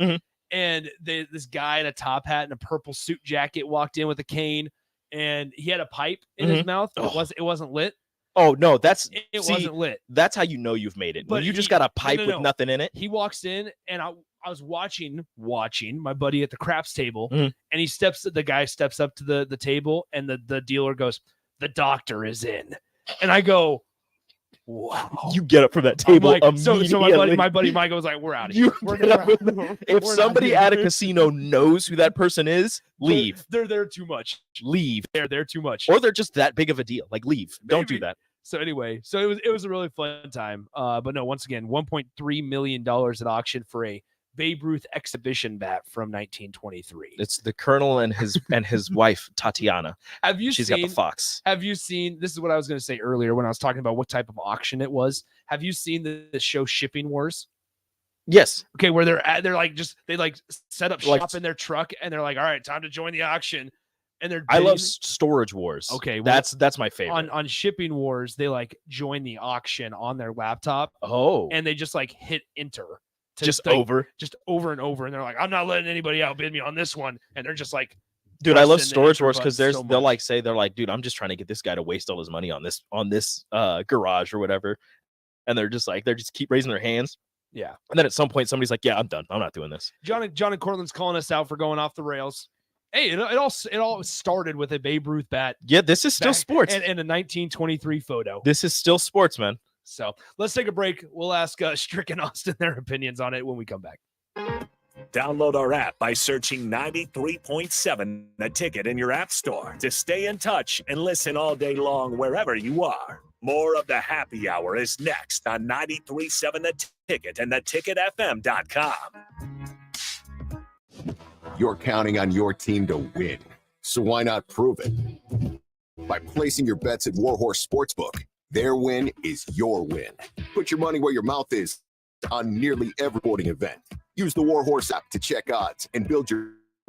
and this guy in a top hat and a purple suit jacket walked in with a cane, and he had a pipe in his mouth. It wasn't lit. Oh no, It wasn't lit. That's how you know you've made it. When But you just he- got a pipe no, with no. nothing in it. He walks in, and I was watching my buddy at the craps table, Mhm. and the guy steps up to the table, and the dealer goes, "The doctor is in," and I go, "Wow!" You get up from that I'm table like, so immediately. my buddy Mike was like, "We're out of You here." We're get up not- with- we're if not somebody doing at a this. casino knows who that person is, leave. They're there too much. Leave. They're too much. Or they're just that big of a deal. Like leave. Don't do Maybe. that. So anyway, so it was a really fun time. But no, once again, $1.3 million at auction for a Babe Ruth exhibition bat from 1923. It's the Colonel and his wife Tatiana. Have you She's seen got the fox. Have you seen? This is what I was going to say earlier when I was talking about what type of auction it was. Have you seen the show Shipping Wars? Yes. Okay, where they're like they set up Like- shop in their truck and they're like, all right, time to join the auction. And they're I love bidding- Storage Wars. Okay, well, that's my favorite. on Shipping Wars. They like join the auction on their laptop. Oh. And they just like hit enter. to, Just like, over. just over and over, and they're like, I'm not letting anybody outbid me on this one, and they're just like, Dude, I love pressing the Storage enter Wars because button they'll so much. they're like, dude, I'm just trying to get this guy to waste all his money on this garage or whatever, and they're just keep raising their hands. Yeah. And then at some point, somebody's like, yeah, I'm done. I'm not doing this. John and Cortland's calling us out for going off the rails. Hey, it all started with a Babe Ruth bat. Yeah, this is still sports. and a 1923 photo. This is still sports, man. So let's take a break. We'll ask Strick and Austin their opinions on it when we come back. Download our app by searching 93.7 The Ticket in your app store to stay in touch and listen all day long wherever you are. More of the happy hour is next on 93.7 The Ticket and theticketfm.com. You're counting on your team to win, so why not prove it? By placing your bets at Warhorse Sportsbook, their win is your win. Put your money where your mouth is on nearly every sporting event. Use the Warhorse app to check odds and build your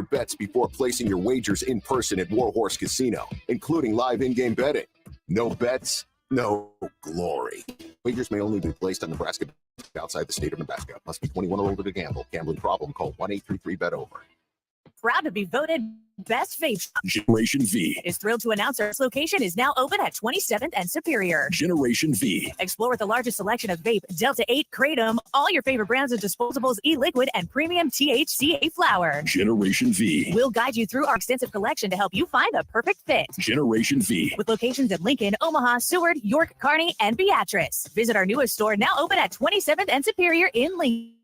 bets before placing your wagers in person at Warhorse Casino, including live in-game betting. No bets, no glory. Wagers may only be placed on Nebraska outside the state of Nebraska. Must be 21 or older to gamble. Gambling problem? Call 1-833-BET-OVER. Proud to be voted best vape shop. Generation V. Is thrilled to announce our location is now open at 27th and Superior. Generation V. Explore the largest selection of vape, Delta 8, Kratom, all your favorite brands of disposables, e-liquid, and premium THCA flower. Generation V. We'll guide you through our extensive collection to help you find the perfect fit. Generation V. With locations in Lincoln, Omaha, Seward, York, Kearney, and Beatrice. Visit our newest store now open at 27th and Superior in Lincoln.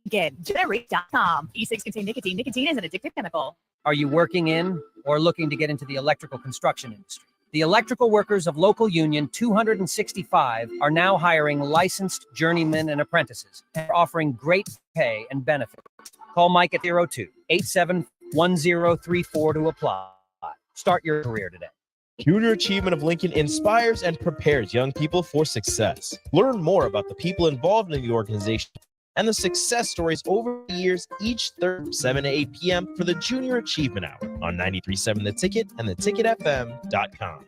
Generate.com. E6 contain nicotine. Nicotine is an addictive chemical. Are you working in or looking to get into the electrical construction industry? The electrical workers of Local Union 265 are now hiring licensed journeymen and apprentices and are offering great pay and benefits. Call Mike at 02-871034 to apply. Start your career today. Junior Achievement of Lincoln inspires and prepares young people for success. Learn more about the people involved in the organization and the success stories over the years each Thursday, 7 to 8 p.m. for the Junior Achievement Hour on 93.7 The Ticket and theticketfm.com.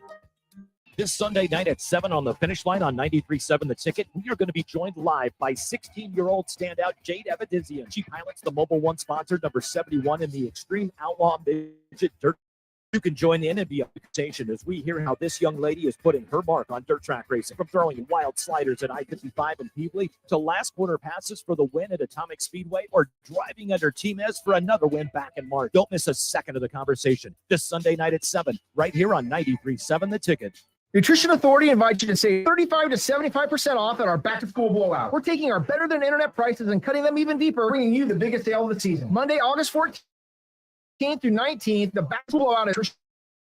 This Sunday night at 7 on the finish line on 93.7 The Ticket, we are going to be joined live by 16-year-old standout Jade Evadizian. She pilots the Mobile One sponsored number 71 in the Extreme Outlaw Midget Dirt. You can join in and be a station as we hear how this young lady is putting her mark on dirt track racing, from throwing wild sliders at I-55 in Peebly to last corner passes for the win at Atomic Speedway, or driving under Team S for another win back in March. Don't miss a second of the conversation this Sunday night at 7 right here on 93.7 The Ticket. Nutrition Authority invites you to save 35 to 75% off at our back-to-school blowout. We're taking our better-than-internet prices and cutting them even deeper, bringing you the biggest sale of the season. Monday, August 14th through 19th, the back-to-school blowout at Nutrition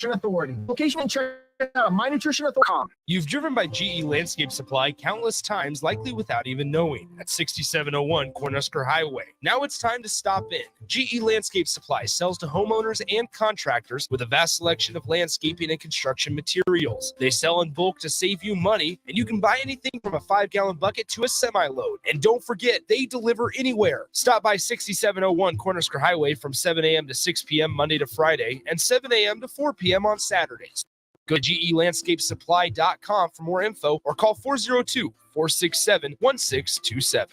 Authority. Location and check out mynutritionauthority.com. You've driven by GE Landscape Supply countless times, likely without even knowing, at 6701 Cornhusker Highway. Now it's time to stop in. GE Landscape Supply sells to homeowners and contractors with a vast selection of landscaping and construction materials. They sell in bulk to save you money, and you can buy anything from a 5-gallon bucket to a semi-load. And don't forget, they deliver anywhere. Stop by 6701 Cornhusker Highway from 7 a.m. to 6 p.m. Monday to Friday, and 7 a.m. to 4 p.m. on Saturdays. Go to GELandscapeSupply.com for more info or call 402-467-1627.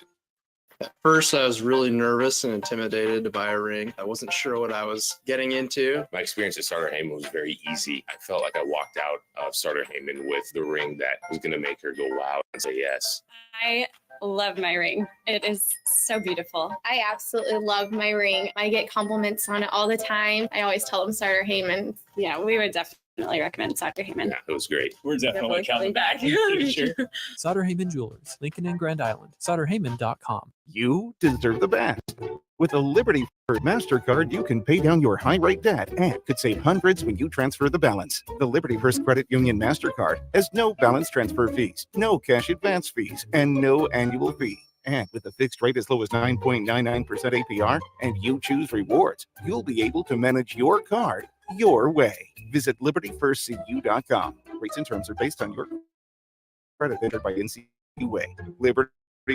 At first, I was really nervous and intimidated to buy a ring. I wasn't sure what I was getting into. My experience at Starter Heyman was very easy. I felt like I walked out of Starter Heyman with the ring that was going to make her go wow and say yes. I love my ring. It is so beautiful. I absolutely love my ring. I get compliments on it all the time. I always tell them Starter Heyman. Yeah, we would definitely recommend Starter Heyman. Yeah, it was great. We're definitely coming back. Sauter Heyman Jewelers, Lincoln and Grand Island. SauterHeyman.com. You deserve the best. With a Liberty First MasterCard, you can pay down your high-rate debt and could save hundreds when you transfer the balance. The Liberty First Credit Union MasterCard has no balance transfer fees, no cash advance fees, and no annual fee. And with a fixed rate as low as 9.99% APR, and you choose rewards, you'll be able to manage your card your way. Visit libertyfirstcu.com. Rates and terms are based on your credit entered by NCUA. Liberty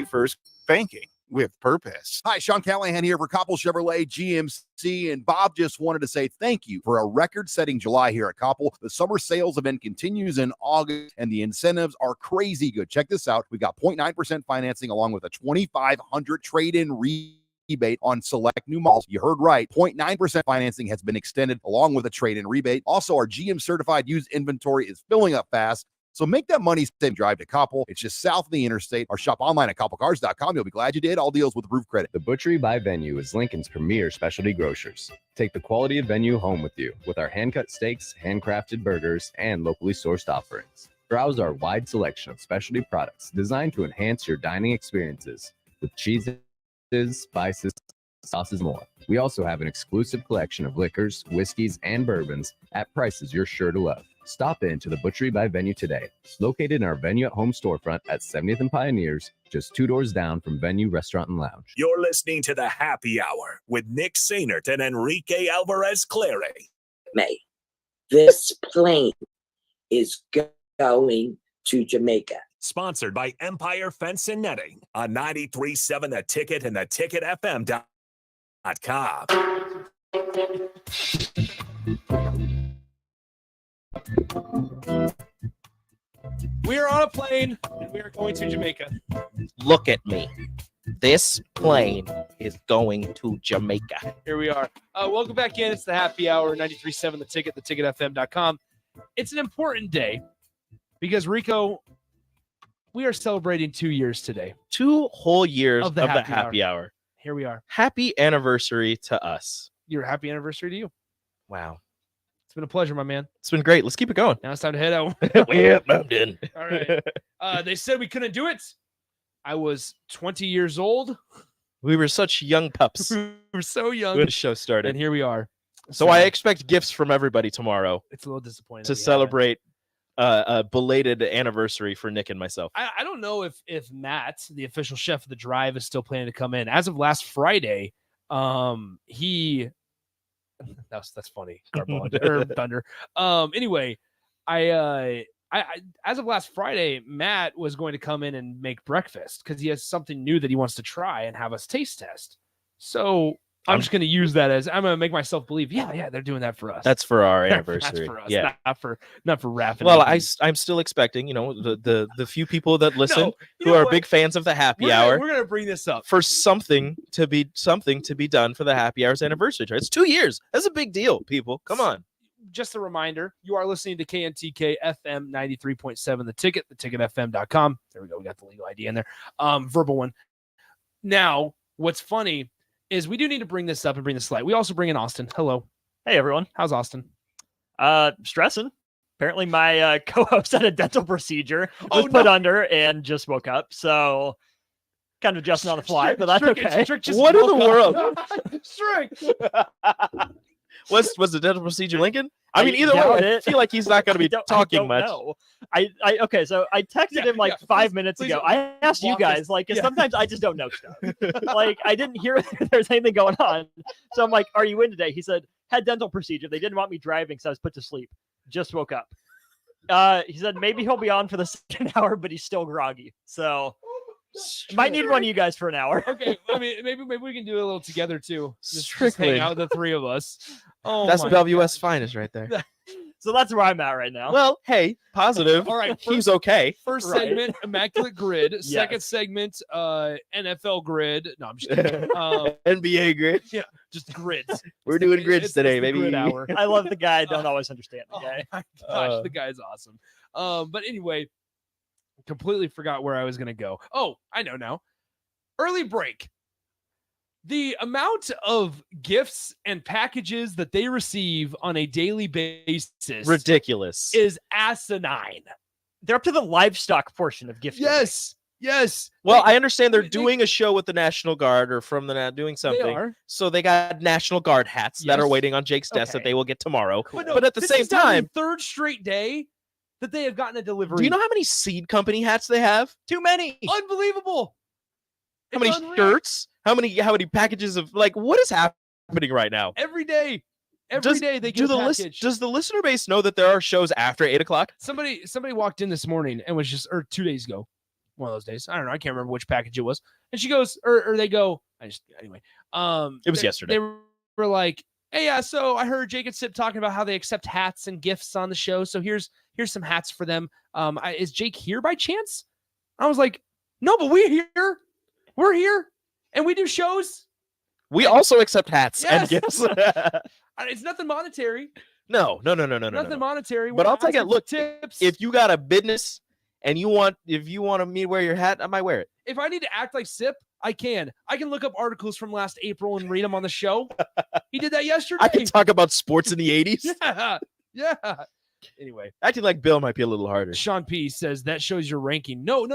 First Banking with purpose. Hi, Sean Callahan here for Koppel Chevrolet GMC, and Bob just wanted to say thank you for a record-setting July here at Koppel. The summer sales event continues in August, and the incentives are crazy good. Check this out. We've got 0.9% financing along with a $2,500 trade-in rebate on select new models. You heard right. 0.9% financing has been extended along with a trade-in rebate. Also, our GM certified used inventory is filling up fast. So make that money save drive to Koppel. It's just south of the interstate, or shop online at koppelcars.com. You'll be glad you did. All deals with approved credit. The Butchery by Venue is Lincoln's premier specialty grocers. Take the quality of Venue home with you with our hand-cut steaks, handcrafted burgers, and locally sourced offerings. Browse our wide selection of specialty products designed to enhance your dining experiences with cheeses, spices, sauces, and more. We also have an exclusive collection of liquors, whiskeys, and bourbons at prices you're sure to love. Stop in to the Butchery by Venue today, located in our Venue at Home storefront at 70th and Pioneers, just 2 doors down from Venue Restaurant and Lounge. You're listening to the Happy Hour with Nick Sainert and Enrique Alvarez Clary. May. This plane is going to Jamaica. Sponsored by Empire Fence and Netting on 93.7 The Ticket and theticketfm.com. We are on a plane and we are going to Jamaica. Look at me. This plane is going to Jamaica. Here we are. Welcome back in. It's the Happy Hour, 93.7 The Ticket, theticketfm.com. It's an important day because, Rico, we are celebrating 2 years today. 2 whole years of the Happy Hour. Here we are. Happy anniversary to us. Your happy anniversary to you. Wow. It's been a pleasure, my man. It's been great. Let's keep it going. Now it's time to head out. Well, I'm done. All right. They said we couldn't do it. I was 20 years old. We were such young pups. We were so young. When the show started. And here we are. So I expect gifts from everybody tomorrow. It's a little disappointing. To celebrate a belated anniversary for Nick and myself. I don't know if Matt, the official chef of the drive, is still planning to come in. As of last Friday, that's funny. Or Thunder. Anyway, I as of last Friday, Matt was going to come in and make breakfast because he has something new that he wants to try and have us taste test. So I'm just going to use that as I'm going to make myself believe. Yeah, they're doing that for us. That's for our anniversary. That's for us. Yeah, not for Raph. Well, I'm still expecting, the few people that listen who are big fans of the Happy Hour. We're going to bring this up for something to be done for the Happy Hour's anniversary. It's 2 years. That's a big deal, people. Come on. Just a reminder, you are listening to KNTK FM 93.7 The Ticket, theticketfm.com. There we go. We got the legal ID in there. Verbal one. Now, what's funny is we do need to bring this up and bring this to light. We also bring in Austin. Hello. Hey, everyone. How's Austin? Stressing. Apparently, my co-host had a dental procedure, was Oh, put no. under, and just woke up. So, kind of adjusting on the fly, but that's Strick- okay. Strick just What in the woke world? up. Strick. Was the dental procedure Lincoln? I mean, I either doubt way, I it. feel like he's not going to be I talking don't much. know. Okay, so I texted him like 5 minutes ago. I asked you walk us- guys, like, 'cause yeah. sometimes I just don't know stuff. Like, I didn't hear if there's anything going on. So I'm like, are you in today? He said, had dental procedure. They didn't want me driving, so I was put to sleep. Just woke up. He said maybe he'll be on for the second hour, but he's still groggy. So might need one of you guys for an hour. Okay, I mean, maybe we can do a little together too. Just Strictly. hang out, the three of us. Oh, That's my Bellevue West finest right there. So that's where I'm at right now. Well, hey, positive. All right, He's okay. First Right. segment, Immaculate Grid. Yes. Second segment, NFL Grid. No, I'm just kidding. NBA grid. Yeah, just grids. We're doing grids It's today, the baby. Grid hour. I love the guy. I don't always understand the Oh guy. my gosh, the guy's awesome. But anyway, completely forgot where I was gonna go. Oh, I know now. Early break. The amount of gifts and packages that they receive on a daily basis Ridiculous. is asinine. They're up to the livestock portion of gift giving. Yes. Well, I understand they're doing a show with the National Guard or from the doing something. are. So they got National Guard hats that are Yes. waiting on Jake's desk that Okay. they will get tomorrow. no, But at the this same is now the time, third straight day that they have gotten a delivery. do you know how many seed company hats they have? Too many. Unbelievable. How It's many unreal. shirts? How many packages of like what is happening right now? Every day. Every day they get a package. Does the listener base know that there are shows after 8:00? Somebody walked in this morning and was just, or 2 days ago, one of those days. I don't know. I can't remember which package it was. And she goes, or they go, anyway. It was yesterday. They were like, hey, yeah, so I heard Jake and Sip talking about how they accept hats and gifts on the show. So here's some hats for them. Is Jake here by chance? I was like, no, but we're here. We're here. And we do shows. We also accept hats and Yes. gifts. It's nothing monetary. No. Nothing monetary. But We're I'll take asking it. for Look, tips. if you got a business and if you want me to wear your hat, I might wear it. If I need to act like Sip, I can. I can look up articles from last April and read them on the show. He did that yesterday. I can talk about sports in the 80s. Yeah. Anyway, Acting like Bill might be a little harder. Sean P says that shows your ranking. No.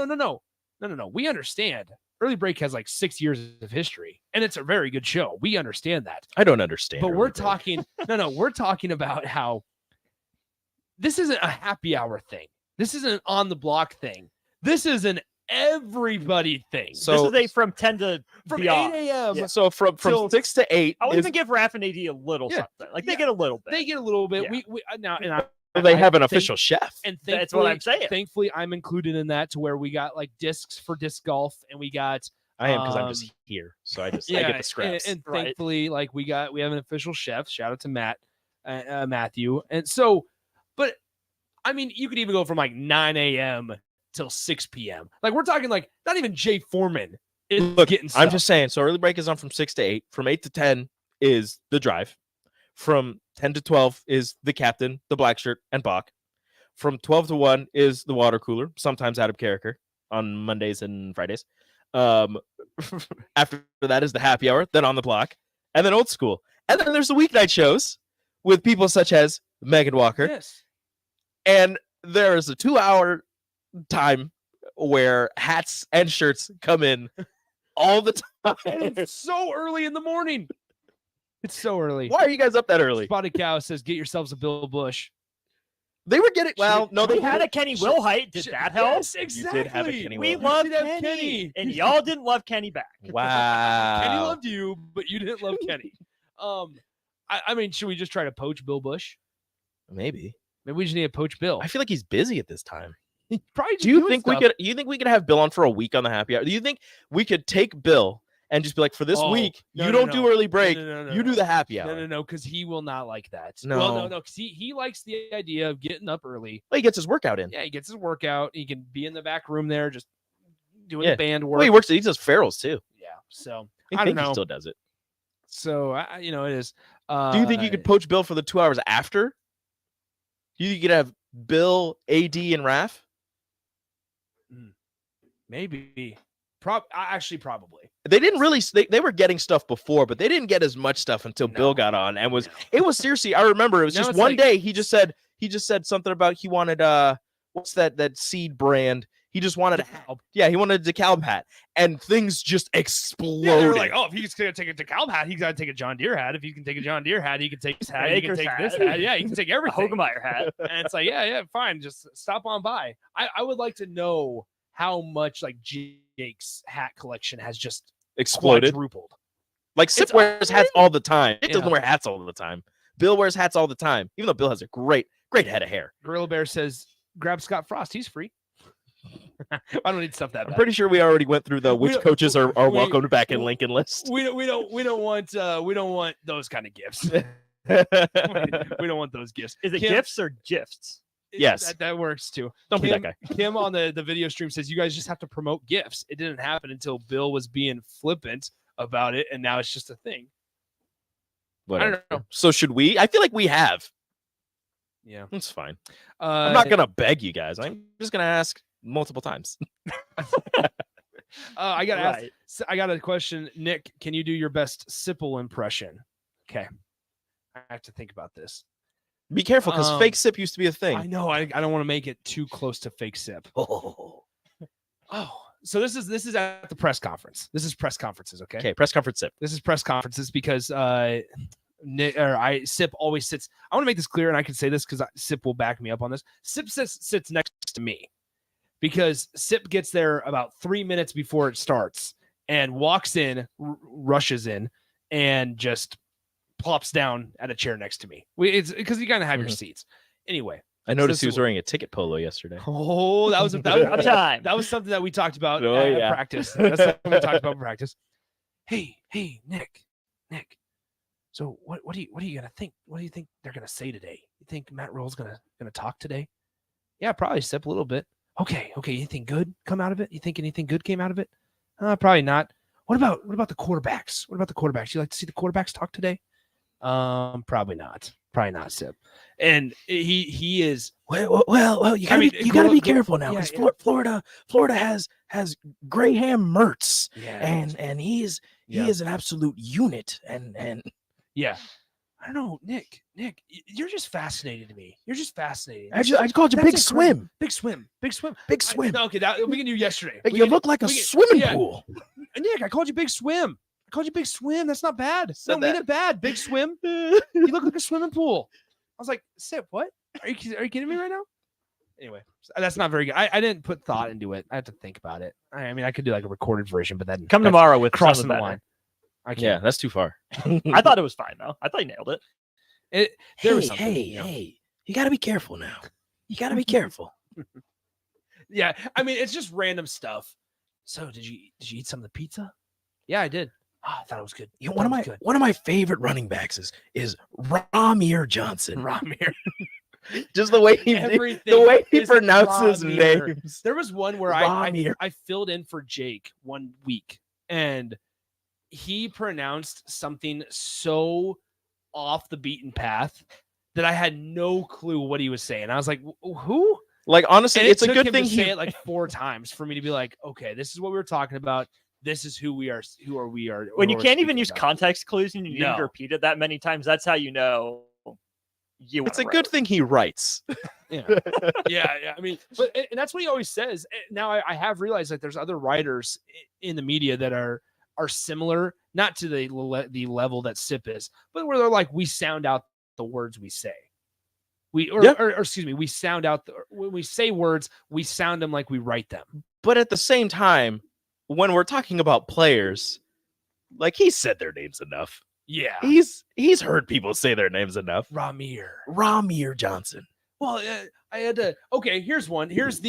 We understand. Early Break has like 6 years of history, and it's a very good show. We understand that. I don't understand. But Early we're Break. talking. No. We're talking about how this isn't a happy hour thing. This isn't an on the block thing. This is an everybody thing. So this is from 10 to From beyond. 8 a.m. So from till- 6 to 8, I'll is, even give Raph and AD a little Yeah. something. Like they get a little bit. They get a little bit. Yeah. We now and I. they I have an think- official chef. And That's what I'm saying. Thankfully, I'm included in that to where we got like discs for disc golf, and we got. I am because I'm just here, so I get the scraps. And Right. thankfully, like we have an official chef. Shout out to Matt, Matthew. And so, but I mean, you could even go from like 9 a.m. till 6 p.m. Like we're talking like not even Jay Foreman is Look, getting stuff. I'm just saying. So early break is on from 6 to 8. From 8 to 10 is the drive. From 10 to 12 is the captain, the black shirt, and Bach. From 12 to 1 is the water cooler, sometimes Adam Carricker on Mondays and Fridays. After that is the happy hour, then on the block, and then old school. And then there's the weeknight shows with people such as Megan Walker. Yes. And there is a 2-hour time where hats and shirts come in all the And time. it's so early in the morning. It's so early. Why are you guys up that early? Spotted Cow says, "Get yourselves a Bill Bush." They were getting no. We They had a Kenny Wilhite. Did that help? Yes, exactly. You did have a Kenny We Wilhite. love did have Kenny, Kenny. and y'all didn't love Kenny back. Wow. Kenny loved you, but you didn't love Kenny. I mean, should we just try to poach Bill Bush? Maybe. Maybe we just need to poach Bill. I feel like he's busy at this time. He probably Do you think we could? You think we could have Bill on for a week on the happy hour? Do you think we could take Bill and just be like, for this week, you don't do early break, you do the happy hour? No, because he will not like that. No. Well, no, because he likes the idea of getting up early. Well, he gets his workout in. Yeah, he gets his workout. He can be in the back room there, just doing Yeah. the band work. Well, he works. He does ferals too. Yeah, so I I don't think know. he still does it. So it is. Do you think you could poach Bill for the 2 hours after? Do you think you could have Bill, AD, and Raph? Maybe. Actually, probably. They didn't really. They were getting stuff before, but they didn't get as much stuff until Bill got on, and it was seriously. I remember it was Now just it's one like- day he just said something about he wanted what's that seed brand? He just wanted he wanted a DeKalb hat, and things just exploded. Yeah, they were like, oh, if he's gonna take a DeKalb hat, he's got to take a John Deere hat. If he can take a John Deere hat, he can take this hat. He can Akers take hat. this hat. Yeah, he can take everything. Hogemeyer hat. And it's like, yeah, fine. Just stop on by. I would like to know how much like Jake's hat collection has just Exploded. quadrupled. Like Sip It's wears hats all the time. It doesn't Yeah. wear hats all the time. Bill wears hats all the time, even though Bill has a great head of hair. Gorilla Bear says, grab Scott Frost. He's free. I don't need stuff that I'm bad. pretty sure we already went through the We which don't- coaches are we- welcomed back in Lincoln list. We don't want those kind of gifts. we don't want those gifts. Is it Kim- gifts or gifts? Yes. That works too. Don't be that Kim, guy. Kim on the video stream says you guys just have to promote gifts. It didn't happen until Bill was being flippant about it, and now it's just a thing. Whatever. know. So should we? I feel like we have. Yeah, It's fine. I'm not Uh, gonna beg you guys. I'm just gonna ask multiple times. I got Right. I got a question. Nick, can you do your best Sipple impression? Okay, I have to think about this. Be careful, because Um, fake sip used to be a thing. I know. I don't want to make it too close to fake sip. Oh, So this is at the press conference. This is press conferences. Okay. okay. Press conference sip. This is press conferences because Sip always sits. I want to make this clear, and I can say this because Sip will back me up on this. Sip sits next to me because Sip gets there about 3 minutes before it starts and walks in, rushes in, and just plops down at a chair next to me. It's because you gotta have your seats. Anyway, I noticed he so was wearing a ticket polo yesterday. Oh, that was time. That was something that we talked about Oh, at yeah. practice. That's something we talked about in practice. Hey, Nick. So what are you gonna think? What do you think they're gonna say today? You think Matt Rhule's gonna talk today? Yeah, probably Sip a little bit. Okay. Anything good come out of it? You think anything good came out of it? Probably not. What about the quarterbacks? What about the quarterbacks? You like to see the quarterbacks talk today? Probably not. Probably not, Sip. And he is Well, you gotta, gotta be careful now, yeah, because yeah. Florida has Graham Mertz, Yeah. and he is an absolute unit, and yeah. I don't know, Nick, you're just fascinating to me. You're just fascinating. I called you That's Big incredible. Swim. Big swim. Big Swim. Okay, we can do yesterday. Like, you look like a swimming pool. Nick, I called you Big Swim. That's not bad. I Said don't mean that. it bad. Big Swim. You look like a swimming pool. I was like, Sip, what? Are you kidding me right now? Anyway, that's not very good. I didn't put thought into it. I have to think about it. I mean, I could do like a recorded version, but then Come that's tomorrow with crossing something the better. line. I can't. Yeah, that's too far. I thought it was fine though. I thought you nailed it. There was something, Hey, you gotta be careful now. You gotta be careful. Yeah, I mean, it's just random stuff. So, did you eat some of the pizza? Yeah, I did. Oh, I thought it was good. You know, one of my favorite running backs is Ramir Johnson. Ramir. Just the way he Everything pronounces is Ramir. names. There was one where Ramir. I filled in for Jake one week, and he pronounced something so off the beaten path that I had no clue what he was saying. I was like, "Who?" Like, honestly, And it's a took good him thing to he say it like 4 times for me to be like, "Okay, this is what we were talking about. This is who we are. Who are we? Are When you we're can't even speaking use about." context clues and you need No. to repeat it that many times, that's how you know you. It's a wanna good write. thing he writes. Yeah. yeah. I mean, but and that's what he always says. Now I have realized that there's other writers in the media that are similar, not to the level that Sip is, but where they're like, we sound out the words we say. Or excuse me, we sound out when we say words, we sound them like we write them. But at the same time, when we're talking about players, like, he said their names enough. Yeah. He's heard people say their names enough. Ramir Johnson. Well, I had to. Okay, here's one. Here is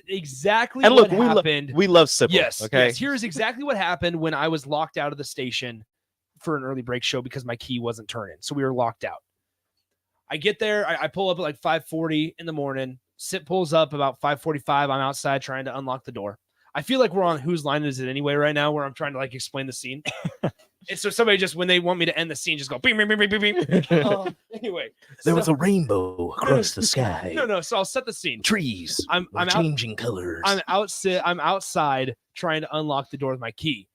exactly And look, what happened. we love Sybil. Yes. Okay. Yes. Here is exactly what happened when I was locked out of the station for an early break show because my key wasn't turning. So we were locked out. I get there. I pull up at like 5:40 in the morning. Sip pulls up about 5:45. I'm outside trying to unlock the door. I feel like we're on Whose Line Is It Anyway right now, where I'm trying to like explain the scene. And so somebody just, when they want me to end the scene, just go beep, beep, beep, beep, beep, beep. Anyway. There was a rainbow across the sky. No. So I'll set the scene. Trees I'm were out, changing colors. I'm outside trying to unlock the door with my key.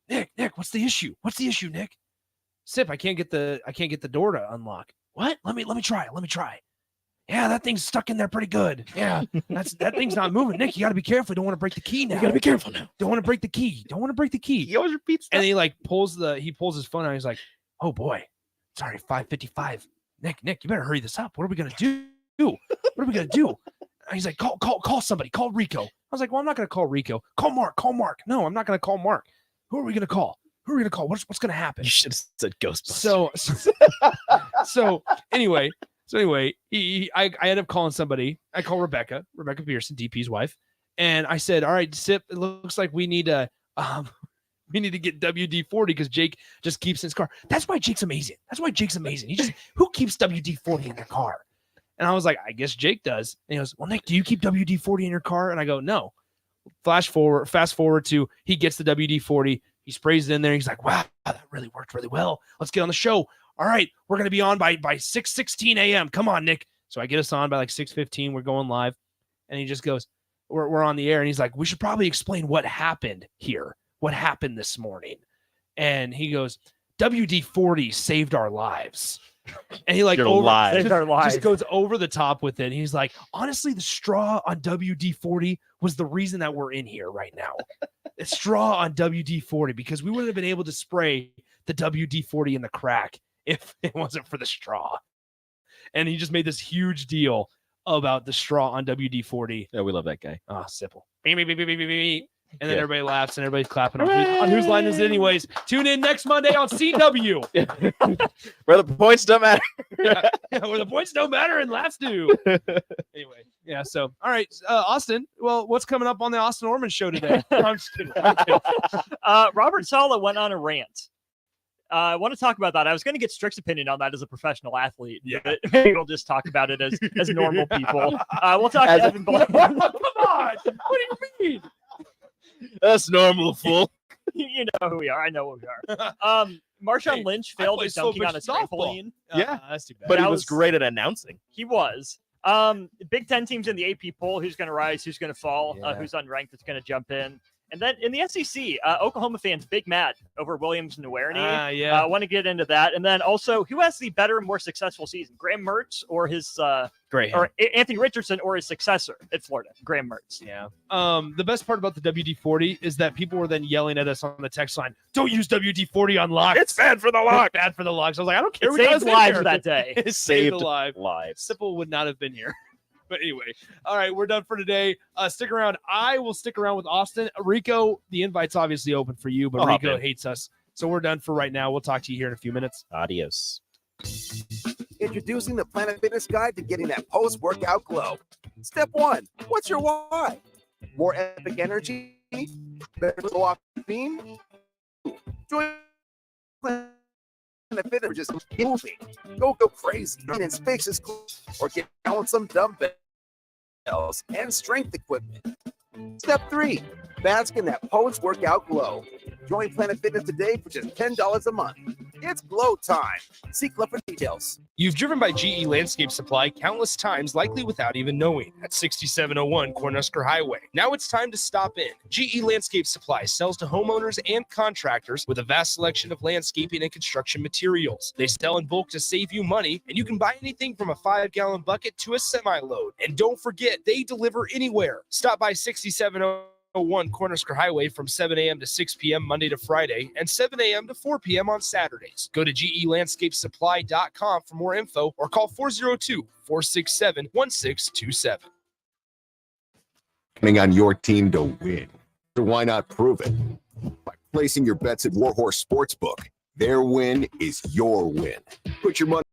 Nick, what's the issue? What's the issue, Nick? Sip, I can't get the door to unlock. What? Let me try. Yeah, that thing's stuck in there pretty good. Yeah, that thing's not moving. Nick, you got to be careful. Don't want to break the key now. You got to be careful now. Don't want to break the key. He always repeats that. And he like pulls his phone out. He's like, "Oh boy, sorry, 5:55. Nick, you better hurry this up. What are we gonna do? And he's like, call somebody. Call Rico. I was like, well, I'm not gonna call Rico. Call Mark. No, I'm not gonna call Mark. Who are we gonna call? What's gonna happen? You should have said Ghostbusters. So anyway, I ended up calling somebody. I call Rebecca Pearson, DP's wife, and I said, all right, Sip, it looks like we need to get WD-40 because Jake just keeps in his car. That's why Jake's amazing. He just, who keeps WD-40 in their car? And I was like, I guess Jake does. And he goes, well, Nick, do you keep WD-40 in your car? And I go, no. Fast forward to he gets the WD-40. He sprays it in there. He's like, wow, that really worked really well. Let's get on the show. All right, we're going to be on by 6:16 a.m. Come on, Nick. So I get us on by like 6:15. We're going live. And he just goes, we're on the air. And he's like, we should probably explain what happened here. What happened this morning. And he goes, WD-40 saved our lives. And he like just goes over the top with it. He's like, honestly, the straw on WD-40 was the reason that we're in here right now. The straw on WD-40, because we wouldn't have been able to spray the WD-40 in the crack if it wasn't for the straw. And he just made this huge deal about the straw on WD-40. Yeah, we love that guy. Oh, simple. And then everybody laughs and everybody's clapping on Whose Line Is It Anyways. Tune in next Monday on CW. Where the points don't matter. Where the points don't matter and laughs do. Anyway, yeah. So, all right, Austin. Well, what's coming up on the Austin Orman show today? I'm just kidding. Robert Saleh went on a rant. I want to talk about that. I was going to get Strick's opinion on that as a professional athlete. Yeah. But maybe we'll just talk about it as normal people. We'll talk to Evan Blair. Come on. What do you mean? That's normal, fool. You know who we are. I know who we are. Marshawn Lynch failed at dunking on a trampoline. That's too bad. But he was great at announcing. He was. Big Ten teams in the AP poll, who's going to rise, who's going to fall, who's unranked, that's going to jump in. And then in the SEC, Oklahoma fans big mad over Williams Nwaneri. Want to get into that. And then also, who has the better, more successful season? Graham Mertz or his or Anthony Richardson or his successor at Florida, Graham Mertz. Yeah. The best part about the WD-40 is that people were then yelling at us on the text line, don't use WD-40 on locks. It's bad for the lock. Bad for the locks. I was like, I don't care. It saved lives that day. It saved lives. Sipple would not have been here. But anyway, all right, we're done for today. Stick around. I will stick around with Austin. Rico, the invite's obviously open for you, but Rico hates us. So we're done for right now. We'll talk to you here in a few minutes. Adios. Introducing the Planet Fitness Guide to getting that post-workout glow. Step 1, what's your why? More epic energy? Better caffeine? Join Planet Fitness for just moving. Go crazy in spacious clothes or get down with some dumbbells and strength equipment. Step 3, bask in that post-workout glow. Join Planet Fitness today for just $10 a month. It's glow time. See Club for details. You've driven by GE Landscape Supply countless times, likely without even knowing, at 6701 Cornhusker Highway. Now it's time to stop in. GE Landscape Supply sells to homeowners and contractors with a vast selection of landscaping and construction materials. They sell in bulk to save you money, and you can buy anything from a 5-gallon bucket to a semi-load. And don't forget, they deliver anywhere. Stop by 6701 Cornhusker Highway from 7 a.m. to 6 p.m. Monday to Friday and 7 a.m. to 4 p.m. on Saturdays. Go to GELandscapeSupply.com for more info or call 402-467-1627. Counting on your team to win. So why not prove it? By placing your bets at Warhorse Sportsbook. Their win is your win. Put your money